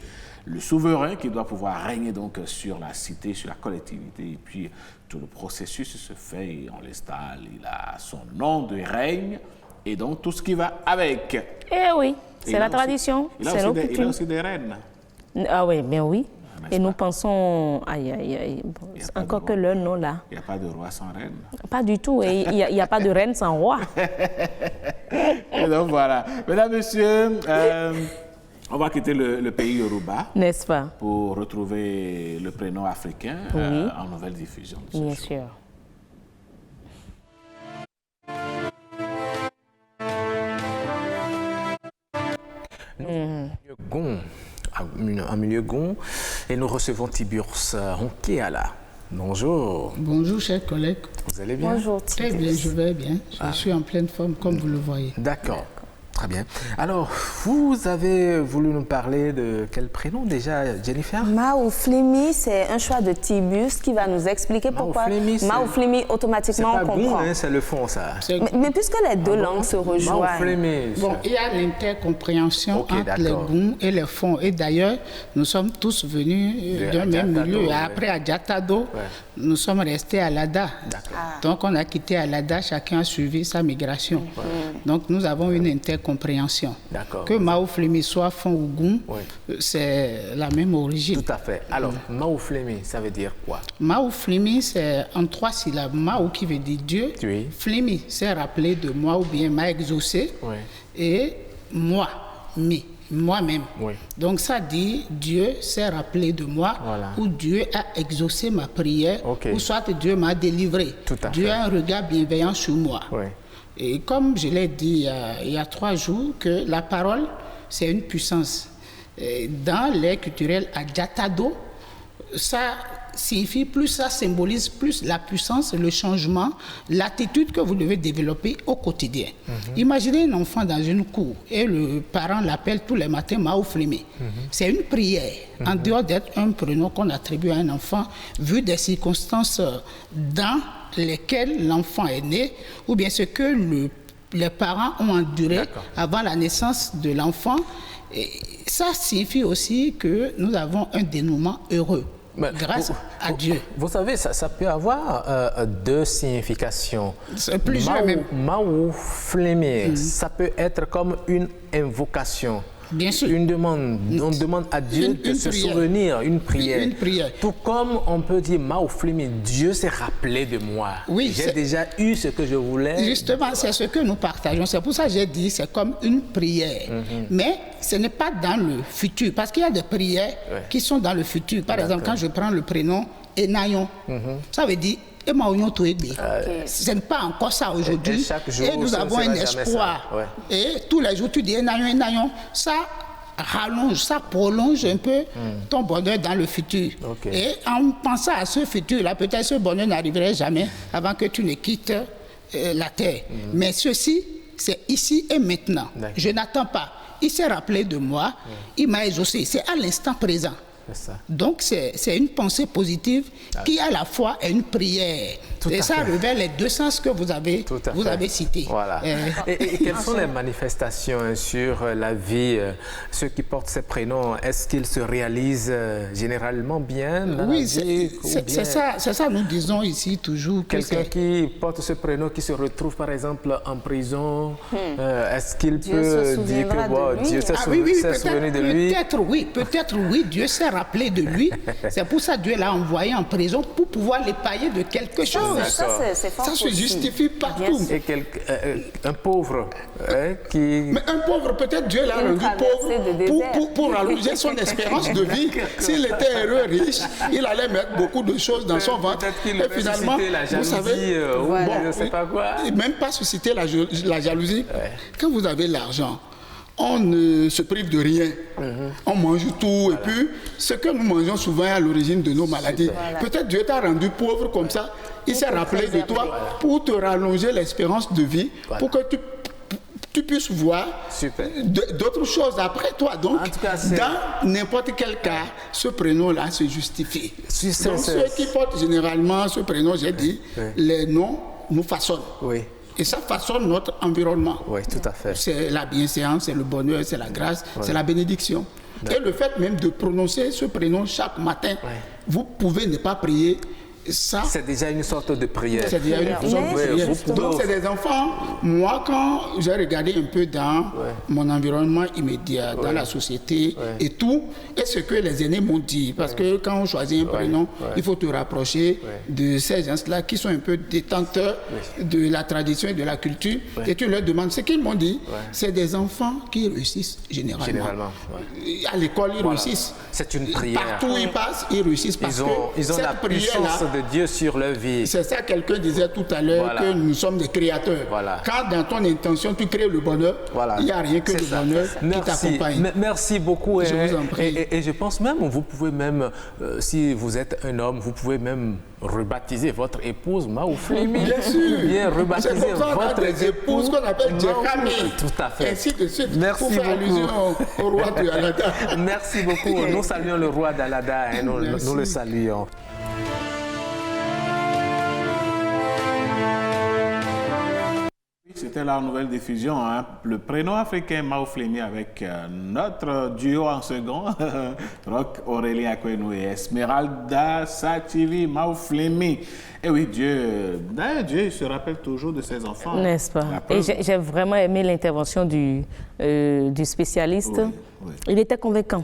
le souverain qui doit pouvoir régner donc sur la cité, sur la collectivité, et puis tout le processus se fait, et on l'installe, il a son nom de règne, et donc tout ce qui va avec. Eh oui, c'est la tradition, c'est nos coutumes. Il a aussi des reines. Ah oui, bien oui. Et nous pensons, encore que leur nom là. Il n'y a pas de roi sans reine. Pas du tout, et il n'y a pas de reine sans roi. Et donc voilà. Mesdames, Messieurs, on va quitter le pays Yoruba. N'est-ce pas? Pour retrouver le prénom africain en nouvelle diffusion. Bien sûr. En milieu Gon, et nous recevons Tiburce Honkeala. Bonjour. Bonjour, chers collègues. Vous allez bien? Bonjour, Très bien, je vais bien. Je suis en pleine forme, comme vous le voyez. D'accord. Très bien. Alors, vous avez voulu nous parler de quel prénom déjà, Jennifer? Maouflimi, c'est un choix de Tiburce qui va nous expliquer pourquoi Maouflimi, automatiquement, on comprend. Hein, c'est le fond, ça. Mais puisque les deux langues se rejoignent. Bon, il y a l'intercompréhension entre les Goum et les fonds. Et d'ailleurs, nous sommes tous venus d'un même milieu. Après, à Djatado, nous sommes restés à Lada. Donc, on a quitté Alada, chacun a suivi sa migration. Donc, nous avons une intercompréhension. Que Maouflimi soit fond ou Goum, c'est la même origine. Tout à fait. Alors, Maouflimi, ça veut dire quoi? Maouflimi, c'est en 3 syllabes. Mao qui veut dire Dieu. Oui. Flimi, c'est rappelé de moi ou bien m'a exaucé. Oui. Et moi, moi-même. Oui. Donc ça dit Dieu s'est rappelé de moi, ou Dieu a exaucé ma prière, ou soit Dieu m'a délivré. Dieu a un regard bienveillant sur moi. Oui. Et comme je l'ai dit il y a 3 jours, que la parole, c'est une puissance. Et dans les culturels à Djatado, ça signifie plus, ça symbolise plus la puissance, le changement, l'attitude que vous devez développer au quotidien. Imaginez un enfant dans une cour et le parent l'appelle tous les matins Maouflimi. C'est une prière, en dehors d'être un prénom qu'on attribue à un enfant, vu des circonstances dans lesquelles l'enfant est né, ou bien ce que les parents ont enduré avant la naissance de l'enfant. Et ça signifie aussi que nous avons un dénouement heureux. Grâce à Dieu. Vous savez, ça peut avoir 2 significations. Plusieurs même. Maouflimi, ça peut être comme une invocation. Bien sûr. On demande à Dieu de se souvenir, une prière. Une prière. Tout comme on peut dire Maouflimi, Dieu s'est rappelé de moi. Oui, j'ai déjà eu ce que je voulais. Justement, c'est ce que nous partageons. C'est pour ça que j'ai dit c'est comme une prière. Mais ce n'est pas dans le futur. Parce qu'il y a des prières qui sont dans le futur. Par exemple, quand je prends le prénom Enayon, ça veut dire ce n'est pas encore ça aujourd'hui. Et nous avons un espoir. Et tous les jours, tu dis Enayon, ça rallonge, ça prolonge un peu ton bonheur dans le futur. Et en pensant à ce futur-là, peut-être ce bonheur n'arriverait jamais avant que tu ne quittes la terre. Mais ceci, c'est ici et maintenant. Je n'attends pas. Il s'est rappelé de moi, il m'a exaucé. C'est à l'instant présent. Donc, c'est une pensée positive qui, à la fois, est une prière. Et ça révèle les 2 sens que vous avez cités. Voilà. Et quelles sont les manifestations sur la vie, ceux qui portent ces prénoms? Est-ce qu'ils se réalisent généralement bien? Oui, c'est ça, nous disons ici toujours. Quelqu'un qui porte ce prénom, qui se retrouve par exemple en prison, est-ce qu'il peut dire que Dieu s'est souvenu de lui? Peut-être oui, Dieu s'est rappelé de lui. C'est pour ça que Dieu l'a envoyé en prison pour pouvoir l'épailler de quelque chose. Ça se justifie partout. Et un pauvre qui... Mais un pauvre, peut-être Dieu l'a rendu pauvre pour allonger son espérance de vie. S'il était heureux, riche, il allait mettre beaucoup de choses dans son ventre. Et finalement, vous savez, je sais pas quoi. Même pas susciter la jalousie. Quand vous avez l'argent, on ne se prive de rien. On mange tout. Et puis, ce que nous mangeons souvent est à l'origine de nos maladies. Peut-être Dieu t'a rendu pauvre comme ça. Il s'est rappelé de toi pour te rallonger l'espérance de vie, pour que tu puisses voir d'autres choses après toi. Donc, dans n'importe quel cas, ce prénom-là se justifie. Donc, ceux qui portent généralement ce prénom, j'ai dit, les noms nous façonnent. Et ça façonne notre environnement. Oui, tout à fait. C'est la bienséance, c'est le bonheur, c'est la grâce, c'est la bénédiction. Et le fait même de prononcer ce prénom chaque matin, vous pouvez ne pas prier. C'est déjà une sorte de prière. C'est déjà une sorte de prière. Donc, c'est des enfants. Moi, quand j'ai regardé un peu dans mon environnement immédiat, dans la société et tout, et ce que les aînés m'ont dit, parce que quand on choisit un prénom, il faut te rapprocher de ces gens-là qui sont un peu détenteurs de la tradition et de la culture, et tu leur demandes ce qu'ils m'ont dit. C'est des enfants qui réussissent généralement. À l'école, ils réussissent. C'est une prière. Partout où ils passent, ils réussissent parce ils ont la puissance de Dieu sur leur vie. C'est ça, quelqu'un disait tout à l'heure que nous sommes des créateurs. Quand dans ton intention tu crées le bonheur, il n'y a rien que le bonheur qui t'accompagne. Merci beaucoup. Je vous en prie. Et je pense même, vous pouvez même, si vous êtes un homme, vous pouvez même rebaptiser votre épouse Maouflemi. Bien sûr. Bien rebaptiser votre épouse qu'on appelle Djekami. Tout à fait. Ainsi de suite. Merci pour faire allusion au roi de Alada. Merci beaucoup. Nous saluons le roi d'Alada et nous le saluons. C'était la nouvelle diffusion, hein? Le prénom africain Maouflemi avec notre duo en second, Rock Aurélie Akwenou et Esmeralda Sachivi Maouflemi. Et oui, Dieu se rappelle toujours de ses enfants. N'est-ce pas? Et j'ai vraiment aimé l'intervention du spécialiste. Oui. Il était convaincant.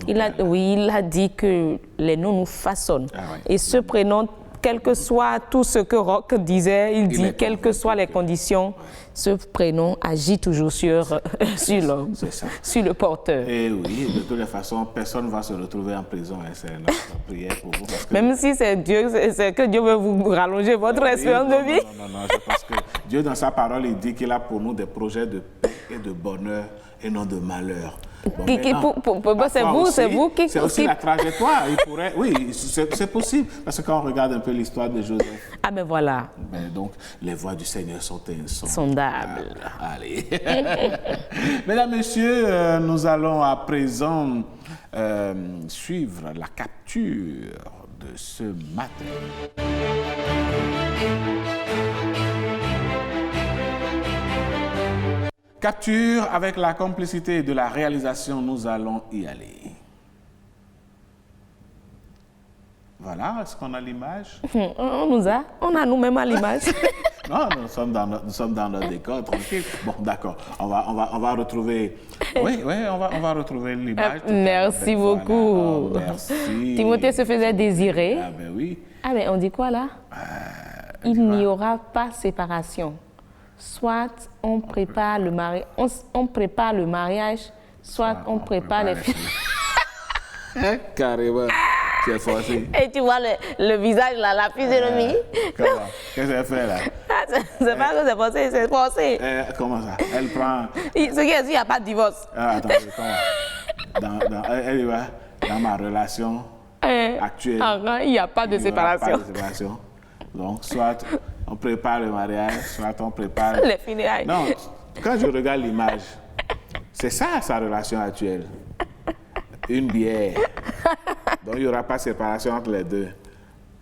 Il a dit que les noms nous façonnent. Et ce prénom, quel que soit tout ce que Rock disait, il dit, quelles que soient les conditions, ce prénom agit toujours sur l'homme, sur le porteur. Et oui, de toutes les façons, personne ne va se retrouver en prison. Hein, c'est notre prière pour vous. Parce que... Même si c'est Dieu, c'est que Dieu veut vous rallonger votre espérance de vie. Non, je pense que Dieu, dans sa parole, il dit qu'il a pour nous des projets de paix et de bonheur et non de malheur. Bon, c'est vous qui... C'est aussi la trajectoire. Oui, c'est possible. Parce que quand on regarde un peu l'histoire de Joseph... Ah ben voilà. Donc, les voies du Seigneur sont insondables. Allez. Mesdames, Messieurs, nous allons à présent suivre la capture de ce matin. Capture avec la complicité de la réalisation, nous allons y aller. Voilà, est-ce qu'on a l'image? On a nous-mêmes à l'image. Non, nous sommes dans notre décor, tranquille. Bon, d'accord, on va retrouver... Oui, on va retrouver l'image. Merci beaucoup. Voilà. Oh, merci. Timothée se faisait désirer. Ah ben oui. Ah mais on dit quoi là? Il n'y aura pas séparation. Soit on prépare le mariage, soit on prépare les filles. Carrément, c'est forcé. Et tu vois le visage là, la physionomie. Comment? Qu'est-ce qu'elle fait là? C'est pas que c'est forcé, c'est forcé. Comment ça? Elle prend... Ce qui est dit, il n'y a pas de divorce. Attendez, comment? Elle va dans ma relation actuelle. Il n'y a pas de séparation. Donc, soit on prépare le mariage, soit on prépare... Les fiançailles. Non, quand je regarde l'image, c'est ça sa relation actuelle. Une bière. Donc, il n'y aura pas de séparation entre les deux.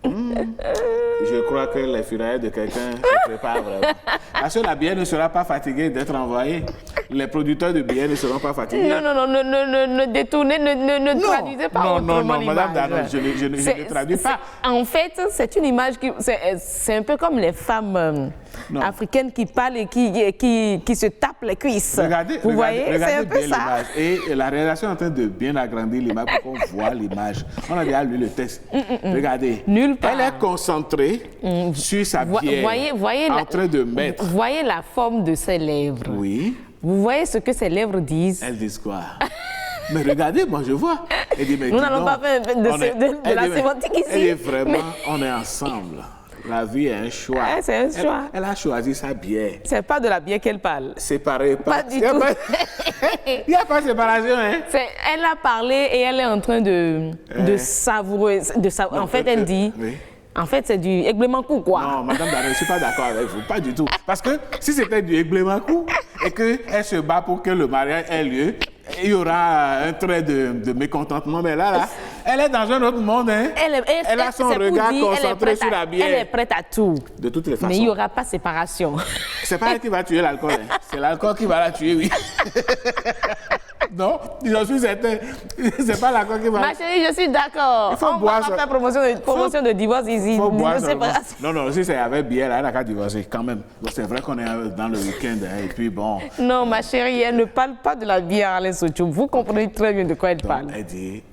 Je crois que les fiançailles de quelqu'un se préparent vraiment. Parce que la bière ne sera pas fatiguée d'être envoyée. les producteurs de billets ne seront pas fatigués. Non, ne détournez, ne traduisez pas autrement l'image. Madame Danon, je ne traduis pas. En fait, c'est une image qui... C'est un peu comme les femmes africaines qui parlent et qui se tapent les cuisses. Vous voyez, c'est un peu ça. Et la réalisation est en train de bien agrandir l'image pour qu'on voit l'image. On a déjà lu le texte. Regardez. Nulle part. Elle est concentrée sur sa bière, en train de mettre. Voyez la forme de ses lèvres. Oui. Vous voyez ce que ses lèvres disent? Elles disent quoi? Mais regardez, moi je vois. Elle dit, mais nous n'allons pas faire de la sémantique ici. Elle dit vraiment, on est ensemble. La vie est un choix. C'est un choix. Elle a choisi sa bière. C'est pas de la bière qu'elle parle. Séparée. Pas du tout. Il n'y a pas de séparation, hein? Elle a parlé et elle est en train de savourer. En fait, elle dit... Oui. En fait, c'est du Egblemankou, quoi. Non, madame Danon, je ne suis pas d'accord avec vous. Pas du tout. Parce que si c'était du Egblemankou et qu'elle se bat pour que le mariage ait lieu, il y aura un trait de mécontentement. Mais là, elle est dans un autre monde. Hein. Elle a son regard concentré sur la bière. Elle est prête à tout. De toutes les façons. Mais il n'y aura pas séparation. C'est pas elle qui va tuer l'alcool. Hein. C'est l'alcool qui va la tuer, oui. Non, je suis certain. C'est pas l'alcool qui va... Ma chérie, je suis d'accord. Il faut on boire va pas faire promotion de divorce ici. Il faut boire non, si c'est avec bière, elle n'a qu'à divorcer quand même. C'est vrai qu'on est dans le week-end. Hein, et puis bon... Non, ma chérie, elle ne parle pas de la bière, Alain Sochoum. Vous comprenez très bien de quoi elle parle.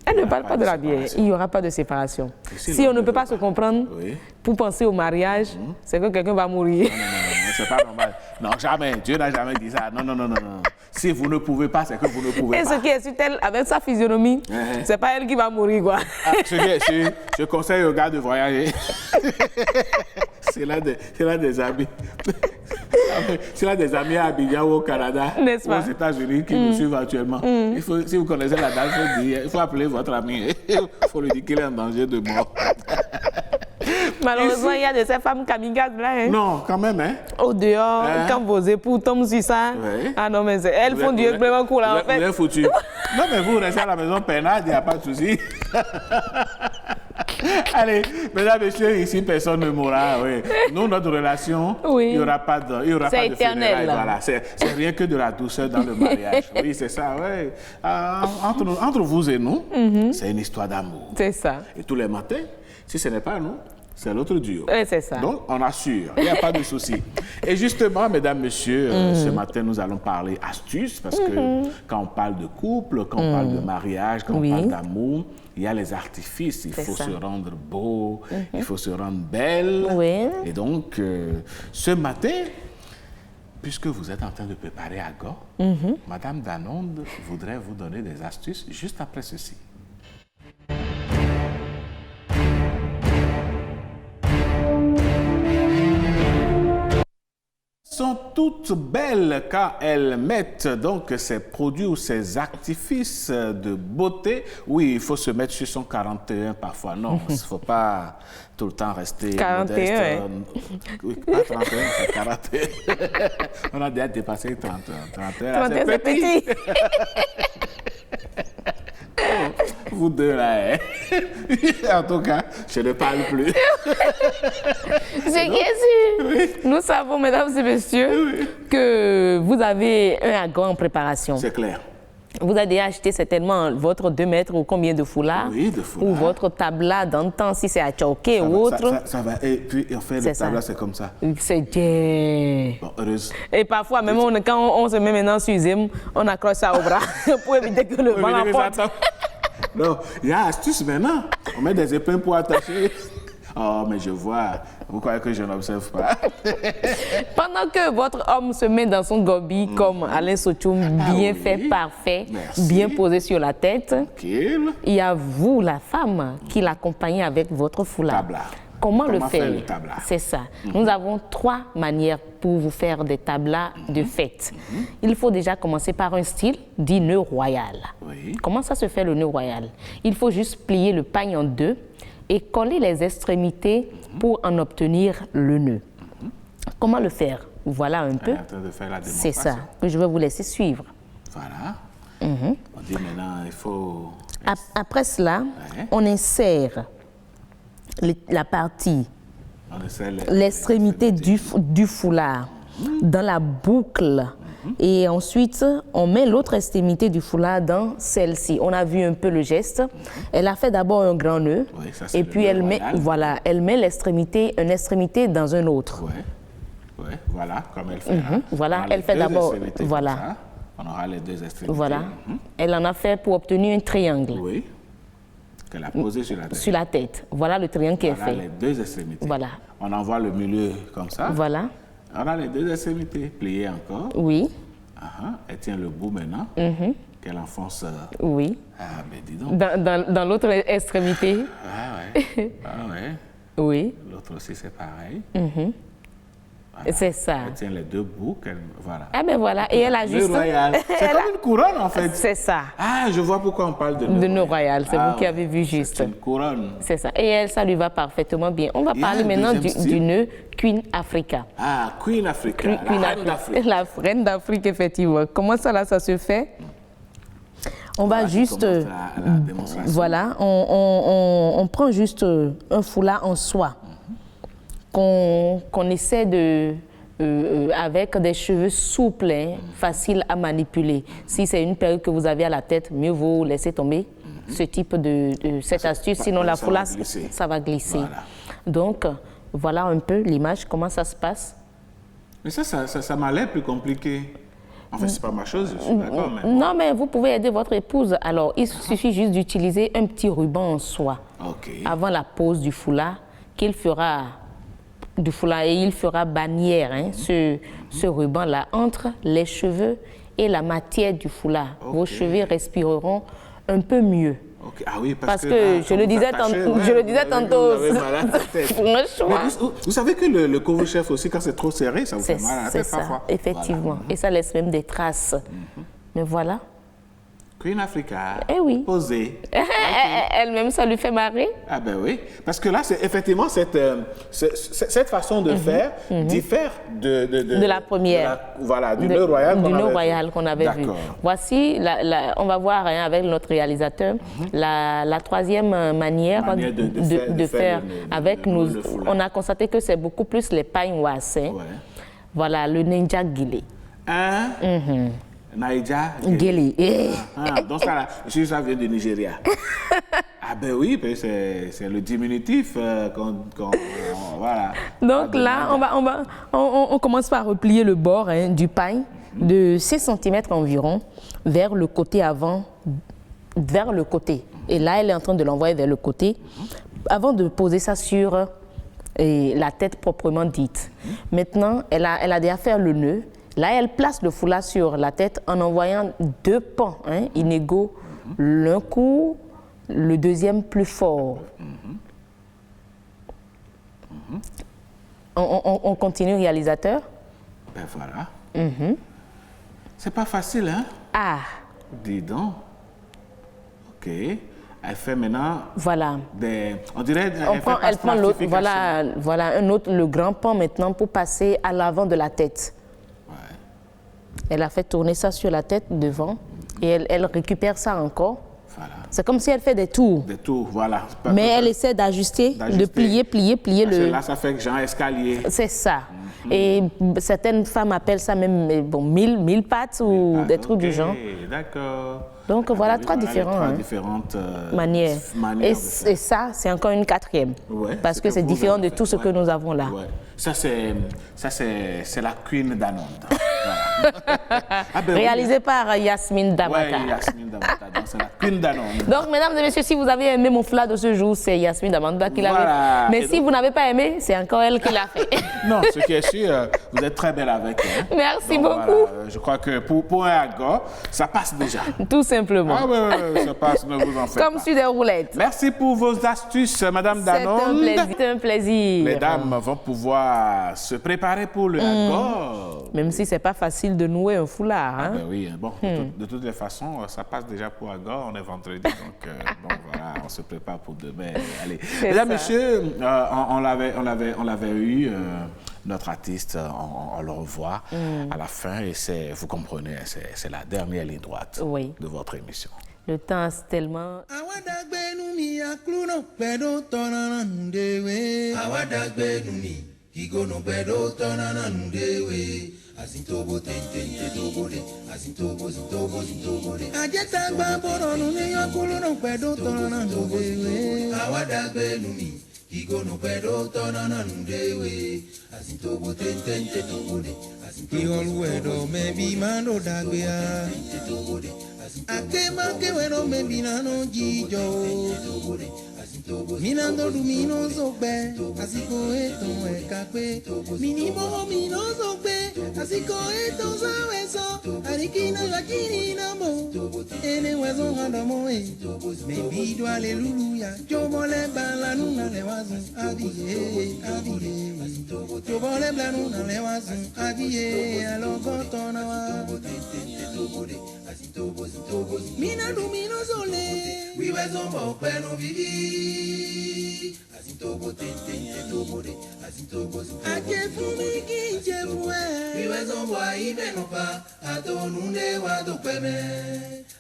Elle ne parle pas de la bière. Il n'y aura pas de séparation. Si on ne peut pas se comprendre, pour penser au mariage, c'est que quelqu'un va mourir. Non, c'est pas normal. Non, jamais. Dieu n'a jamais dit ça. Non. Si vous ne pouvez pas, c'est que vous ne pouvez pas. Et ce qui est sur elle, avec sa physionomie, c'est pas elle qui va mourir, quoi. Je conseille aux gars de voyager. C'est là des amis. C'est là des amis à Abidjan ou au Canada, ou aux États-Unis qui nous suivent actuellement. Si vous connaissez la dame, il faut appeler votre ami. Il faut lui dire qu'il est en danger de mort. Malheureusement, il y a de ces femmes kamikazes là. Hein? Non, quand même. Hein? Au dehors, quand vos époux tombent sur ça, ah non, mais elles font du Egblemankou là, en fait. Vous êtes foutu. Non, mais vous restez à la maison peinade, il n'y a pas de souci. Allez, mesdames et messieurs, ici, personne ne mourra. Oui. Nous, notre relation, il n'y aura pas de funérailles. Voilà. C'est rien que de la douceur dans le mariage. Oui, c'est ça. Oui. Entre vous et nous, c'est une histoire d'amour. C'est ça. Et tous les matins, si ce n'est pas nous, c'est l'autre duo. Oui, c'est ça. Donc, on assure. Il n'y a pas de souci. Et justement, mesdames, messieurs, ce matin, nous allons parler astuces parce que quand on parle de couple, quand on parle de mariage, quand on parle d'amour, il y a les artifices. Il faut se rendre beau, il faut se rendre belle. Oui. Et donc, ce matin, puisque vous êtes en train de préparer à Go, Madame Danon voudrait vous donner des astuces juste après ceci. Sont toutes belles quand elles mettent donc ces produits ou ces artifices de beauté. Oui, il faut se mettre sur son 41 parfois. Non, il ne faut pas tout le temps rester 41, modeste. Oui, pas 31, c'est 41. On a déjà dépassé 31. 31, c'est petit. Vous deux là, hein? En tout cas, je ne parle plus. C'est qui est sûr. Nous savons, mesdames et messieurs, que vous avez un Ago en préparation. C'est clair. Vous avez déjà acheté certainement votre 2 mètres ou combien de foulards? Oui, de foulards. Ou votre tabla d'antan, si c'est à choquer ou autre. Ça va. Et puis, en fait, le tabla, c'est comme ça. C'est bien. Bon, heureuse. Et parfois, même quand on se met maintenant sur Zim, on accroche ça au bras pour éviter que le vent l'emporte. Non, il y a astuce maintenant. On met des épingles pour attacher. Oh, mais je vois. Vous croyez que je n'observe pas? Pendant que votre homme se met dans son gobi comme Alain Sochoum, bien fait, parfait, bien posé sur la tête, il y a vous, la femme, qui l'accompagnez avec votre foulard. Comment le faire? C'est ça. Nous avons 3 manières pour vous faire des tablas de fête. Il faut déjà commencer par un style dit nœud royal. Comment ça se fait le nœud royal? Il faut juste plier le pagne en 2 et coller les extrémités pour en obtenir le nœud. Comment le faire? Voilà un peu. C'est ça que je vais vous laisser suivre. Voilà. On dit maintenant, il faut... Après cela, on insère la partie, l'extrémité du foulard dans la boucle Et ensuite, on met l'autre extrémité du foulard dans celle-ci. On a vu un peu le geste. Elle a fait d'abord un grand nœud. Oui, ça, c'est et le puis, nœud elle met, royal. voilà, elle met l'extrémité, une extrémité dans un autre. Oui, voilà, comme elle fait. Hein. Voilà, On a les elle fait deux d'abord. extrémités Voilà. comme ça. On aura les deux extrémités. Voilà. Elle en a fait pour obtenir un triangle. Oui. Qu'elle a posé sur la tête. Sur la tête. Voilà le triangle qui est Voilà fait. les deux extrémités. Voilà. On envoie le milieu comme ça. Voilà. On a les deux extrémités pliées encore. Oui. Elle tient le bout maintenant. Qu'elle enfonce. Oui. Ah, mais dis donc. Dans l'autre extrémité. Ah ouais. Ah ouais. Oui. L'autre aussi, c'est pareil. C'est ça. Elle tient les deux bouts. Voilà. Ah ben voilà. Et elle a juste... Nœud royal. C'est comme une couronne, en fait. C'est ça. Ah, je vois pourquoi on parle de nœud royal. C'est vous qui avez vu juste. C'est une couronne. C'est ça. Et elle, ça lui va parfaitement bien. On va parler maintenant du nœud Queen Africa. Ah, Queen Africa. La reine d'Afrique. La reine d'Afrique, effectivement. Comment ça, là, ça se fait? On va juste... La démonstration. Voilà. On prend juste un foulard en soie qu'on essaie de... avec des cheveux souples, hein, faciles à manipuler. Si c'est une perruque que vous avez à la tête, mieux vaut laisser tomber ce type de cette astuce, sinon la foulard, ça va glisser. Voilà. Donc, voilà un peu l'image, comment ça se passe. Mais ça m'a l'air plus compliqué. En fait, c'est pas ma chose, je suis d'accord. Mais... Non, mais vous pouvez aider votre épouse. Alors, il suffit juste d'utiliser un petit ruban en soie avant la pose du foulard qu'il fera... du foulard et il fera bannière, hein, ce ruban-là, entre les cheveux et la matière du foulard. Vos cheveux respireront un peu mieux. Ah oui, parce que je le disais tantôt. Franchement. Vous savez que le couvre-chef aussi, quand c'est trop serré, ça vous fait mal à la tête parfois. Effectivement. Voilà. Et ça laisse même des traces. Mais voilà. Queen Africa. Eh oui. Posée. Elle-même, ça lui fait marrer. Ah ben oui. Parce que là, c'est effectivement cette façon de faire diffère de la première. Voilà, du nœud royal qu'on avait vu. Voici, on va voir hein, avec notre réalisateur, la troisième manière de faire avec nous. On a constaté que c'est beaucoup plus les paignoas. Hein. Voilà, le ninja guilé. Naija Geli. Donc ça vient du Nigeria. Ah ben oui, c'est le diminutif voilà. Donc là, on commence par replier le bord hein, du pain de 6 cm environ vers le côté avant, vers le côté. Et là, elle est en train de l'envoyer vers le côté avant de poser ça sur la tête proprement dite. Maintenant, elle a déjà fait le nœud. Là, elle place le foulard sur la tête en envoyant 2 pans hein, inégaux, l'un court, le deuxième plus fort. On continue, réalisateur? Ben voilà. C'est pas facile, hein? Ah! Dis donc. OK. Elle fait maintenant voilà. On dirait elle prend l'autre, voilà un autre, le grand pan maintenant pour passer à l'avant de la tête. Elle a fait tourner ça sur la tête devant et elle récupère ça encore. Voilà. C'est comme si elle fait des tours. Des tours, voilà. Mais elle essaie d'ajuster, de plier le... Là, ça fait genre escalier. C'est ça. Et certaines femmes appellent ça même mille pattes ou des trucs du genre. D'accord. Donc voilà, trois différentes manières. Et ça, c'est encore une 4e. Ouais, parce que c'est différent de tout ce que nous avons là. Ouais. Ça, c'est la Queen d'Anonde. Réalisé par Yasmine Damata. Oui, Yasmine Damata. Donc, c'est la Queen d'Anonde. Donc, mesdames et messieurs, si vous avez aimé mon foulard de ce jour, c'est Yasmine Damata qui l'a fait. Mais si vous n'avez pas aimé, c'est encore elle qui l'a fait. Non, ce qui est sûr, vous êtes très belle avec. Hein. Merci beaucoup. Je crois que pour un agor, ça passe déjà. Tout simplement. Ah oui, ça passe, ne vous en faites pas. Comme sur des roulettes. Merci pour vos astuces, Madame Danonde. C'est un plaisir. Mesdames vont pouvoir se préparer pour le agor. Même si c'est pas facile de nouer un foulard. Hein? Ah ben oui, bon, de toutes les façons, ça passe déjà pour agor. On est vendredi, donc voilà, on se prépare pour demain. Allez. Mesdames, messieurs, on l'avait eu. Notre artiste, on le revoit à la fin et vous comprenez, c'est la dernière ligne droite de votre émission. Le temps, c'est tellement... asintobo tente tobode asintobo zintobo zintobode ajeta gba boro nu ni yakulu no pedo tono na ndewe awada gbe nu mi kigo no pedo tono na ndewe asintobo tente tobode asintobo edo mebi mando dagbe a akema ke wero mebi na no jijo Minando lumino zogbe, asiko eton ekape. Minimo mino zogbe, asiko eton zaweso. Arikina lakini namo, ene wezo handamo e. Maybe do hallelujah, jomole balanuna lewazu abiye abiye. Jomole balanuna lewazu abiye alogotona wa. Mina lumino zole, we wezo mo peno vivi. Asintobo tente tobode asintobo ake fumi kinje fue iwezo bwa ibeno pa atonunde wa dopeme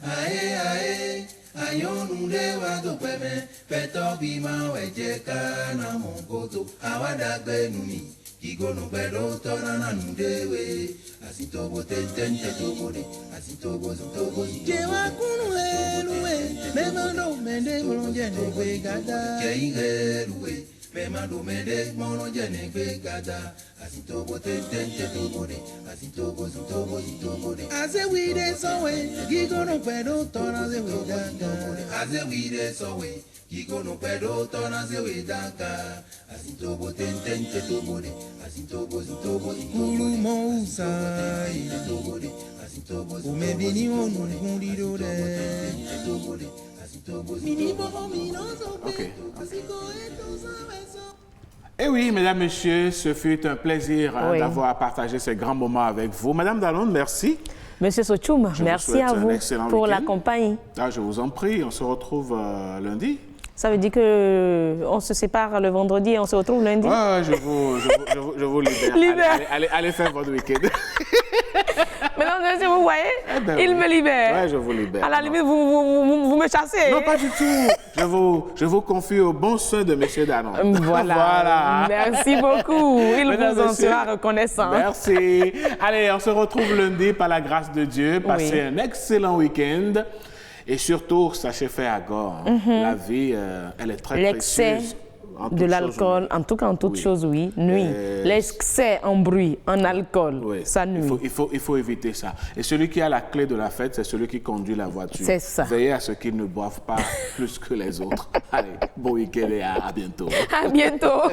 ae ae ayonunde wa dopeme peto bima weje kana mongoto awada gbenumi kigono gbedo tona na nundewe asintobo tente tobode asintobo tobo jewa kunu eluwe memando mende molonje negwe gada keigeluwe memando mende molonje negwe gada asintobo tente tobode asintobo tobode aze wide sowe kigono gbedo tona ze gada aze wide sowe kigono gbedo tona ze gada asintobo tente tobode asintobo kulumo usai umebini onu kundido de Eh oui, mesdames, messieurs, ce fut un plaisir d'avoir partagé ce grand moment avec vous. Madame Dalonde, merci. Monsieur Sochoum, merci à vous pour la compagnie. Je vous en prie, on se retrouve lundi. Ça veut dire qu'on se sépare le vendredi et on se retrouve lundi? Ouais, je vous libère. Allez faire votre week-end. Maintenant, vous voyez, il me libère. Ouais, je vous libère. À la limite, vous me chassez. Non, pas du tout. Je vous confie au bon soin de M. Danon. Voilà. Merci beaucoup. Il vous en sera reconnaissant. Merci. Allez, on se retrouve lundi par la grâce de Dieu. Passez un excellent week-end. Et surtout, sachez faire agor. La vie, elle est très précieuse. De l'alcool, en tout cas en toute chose, oui, nuit. L'excès en bruit, en alcool, ça nuit. Il faut éviter ça. Et celui qui a la clé de la fête, c'est celui qui conduit la voiture. C'est ça. Veillez à ce qu'ils ne boivent pas plus que les autres. Allez, bon week-end et à bientôt. À bientôt.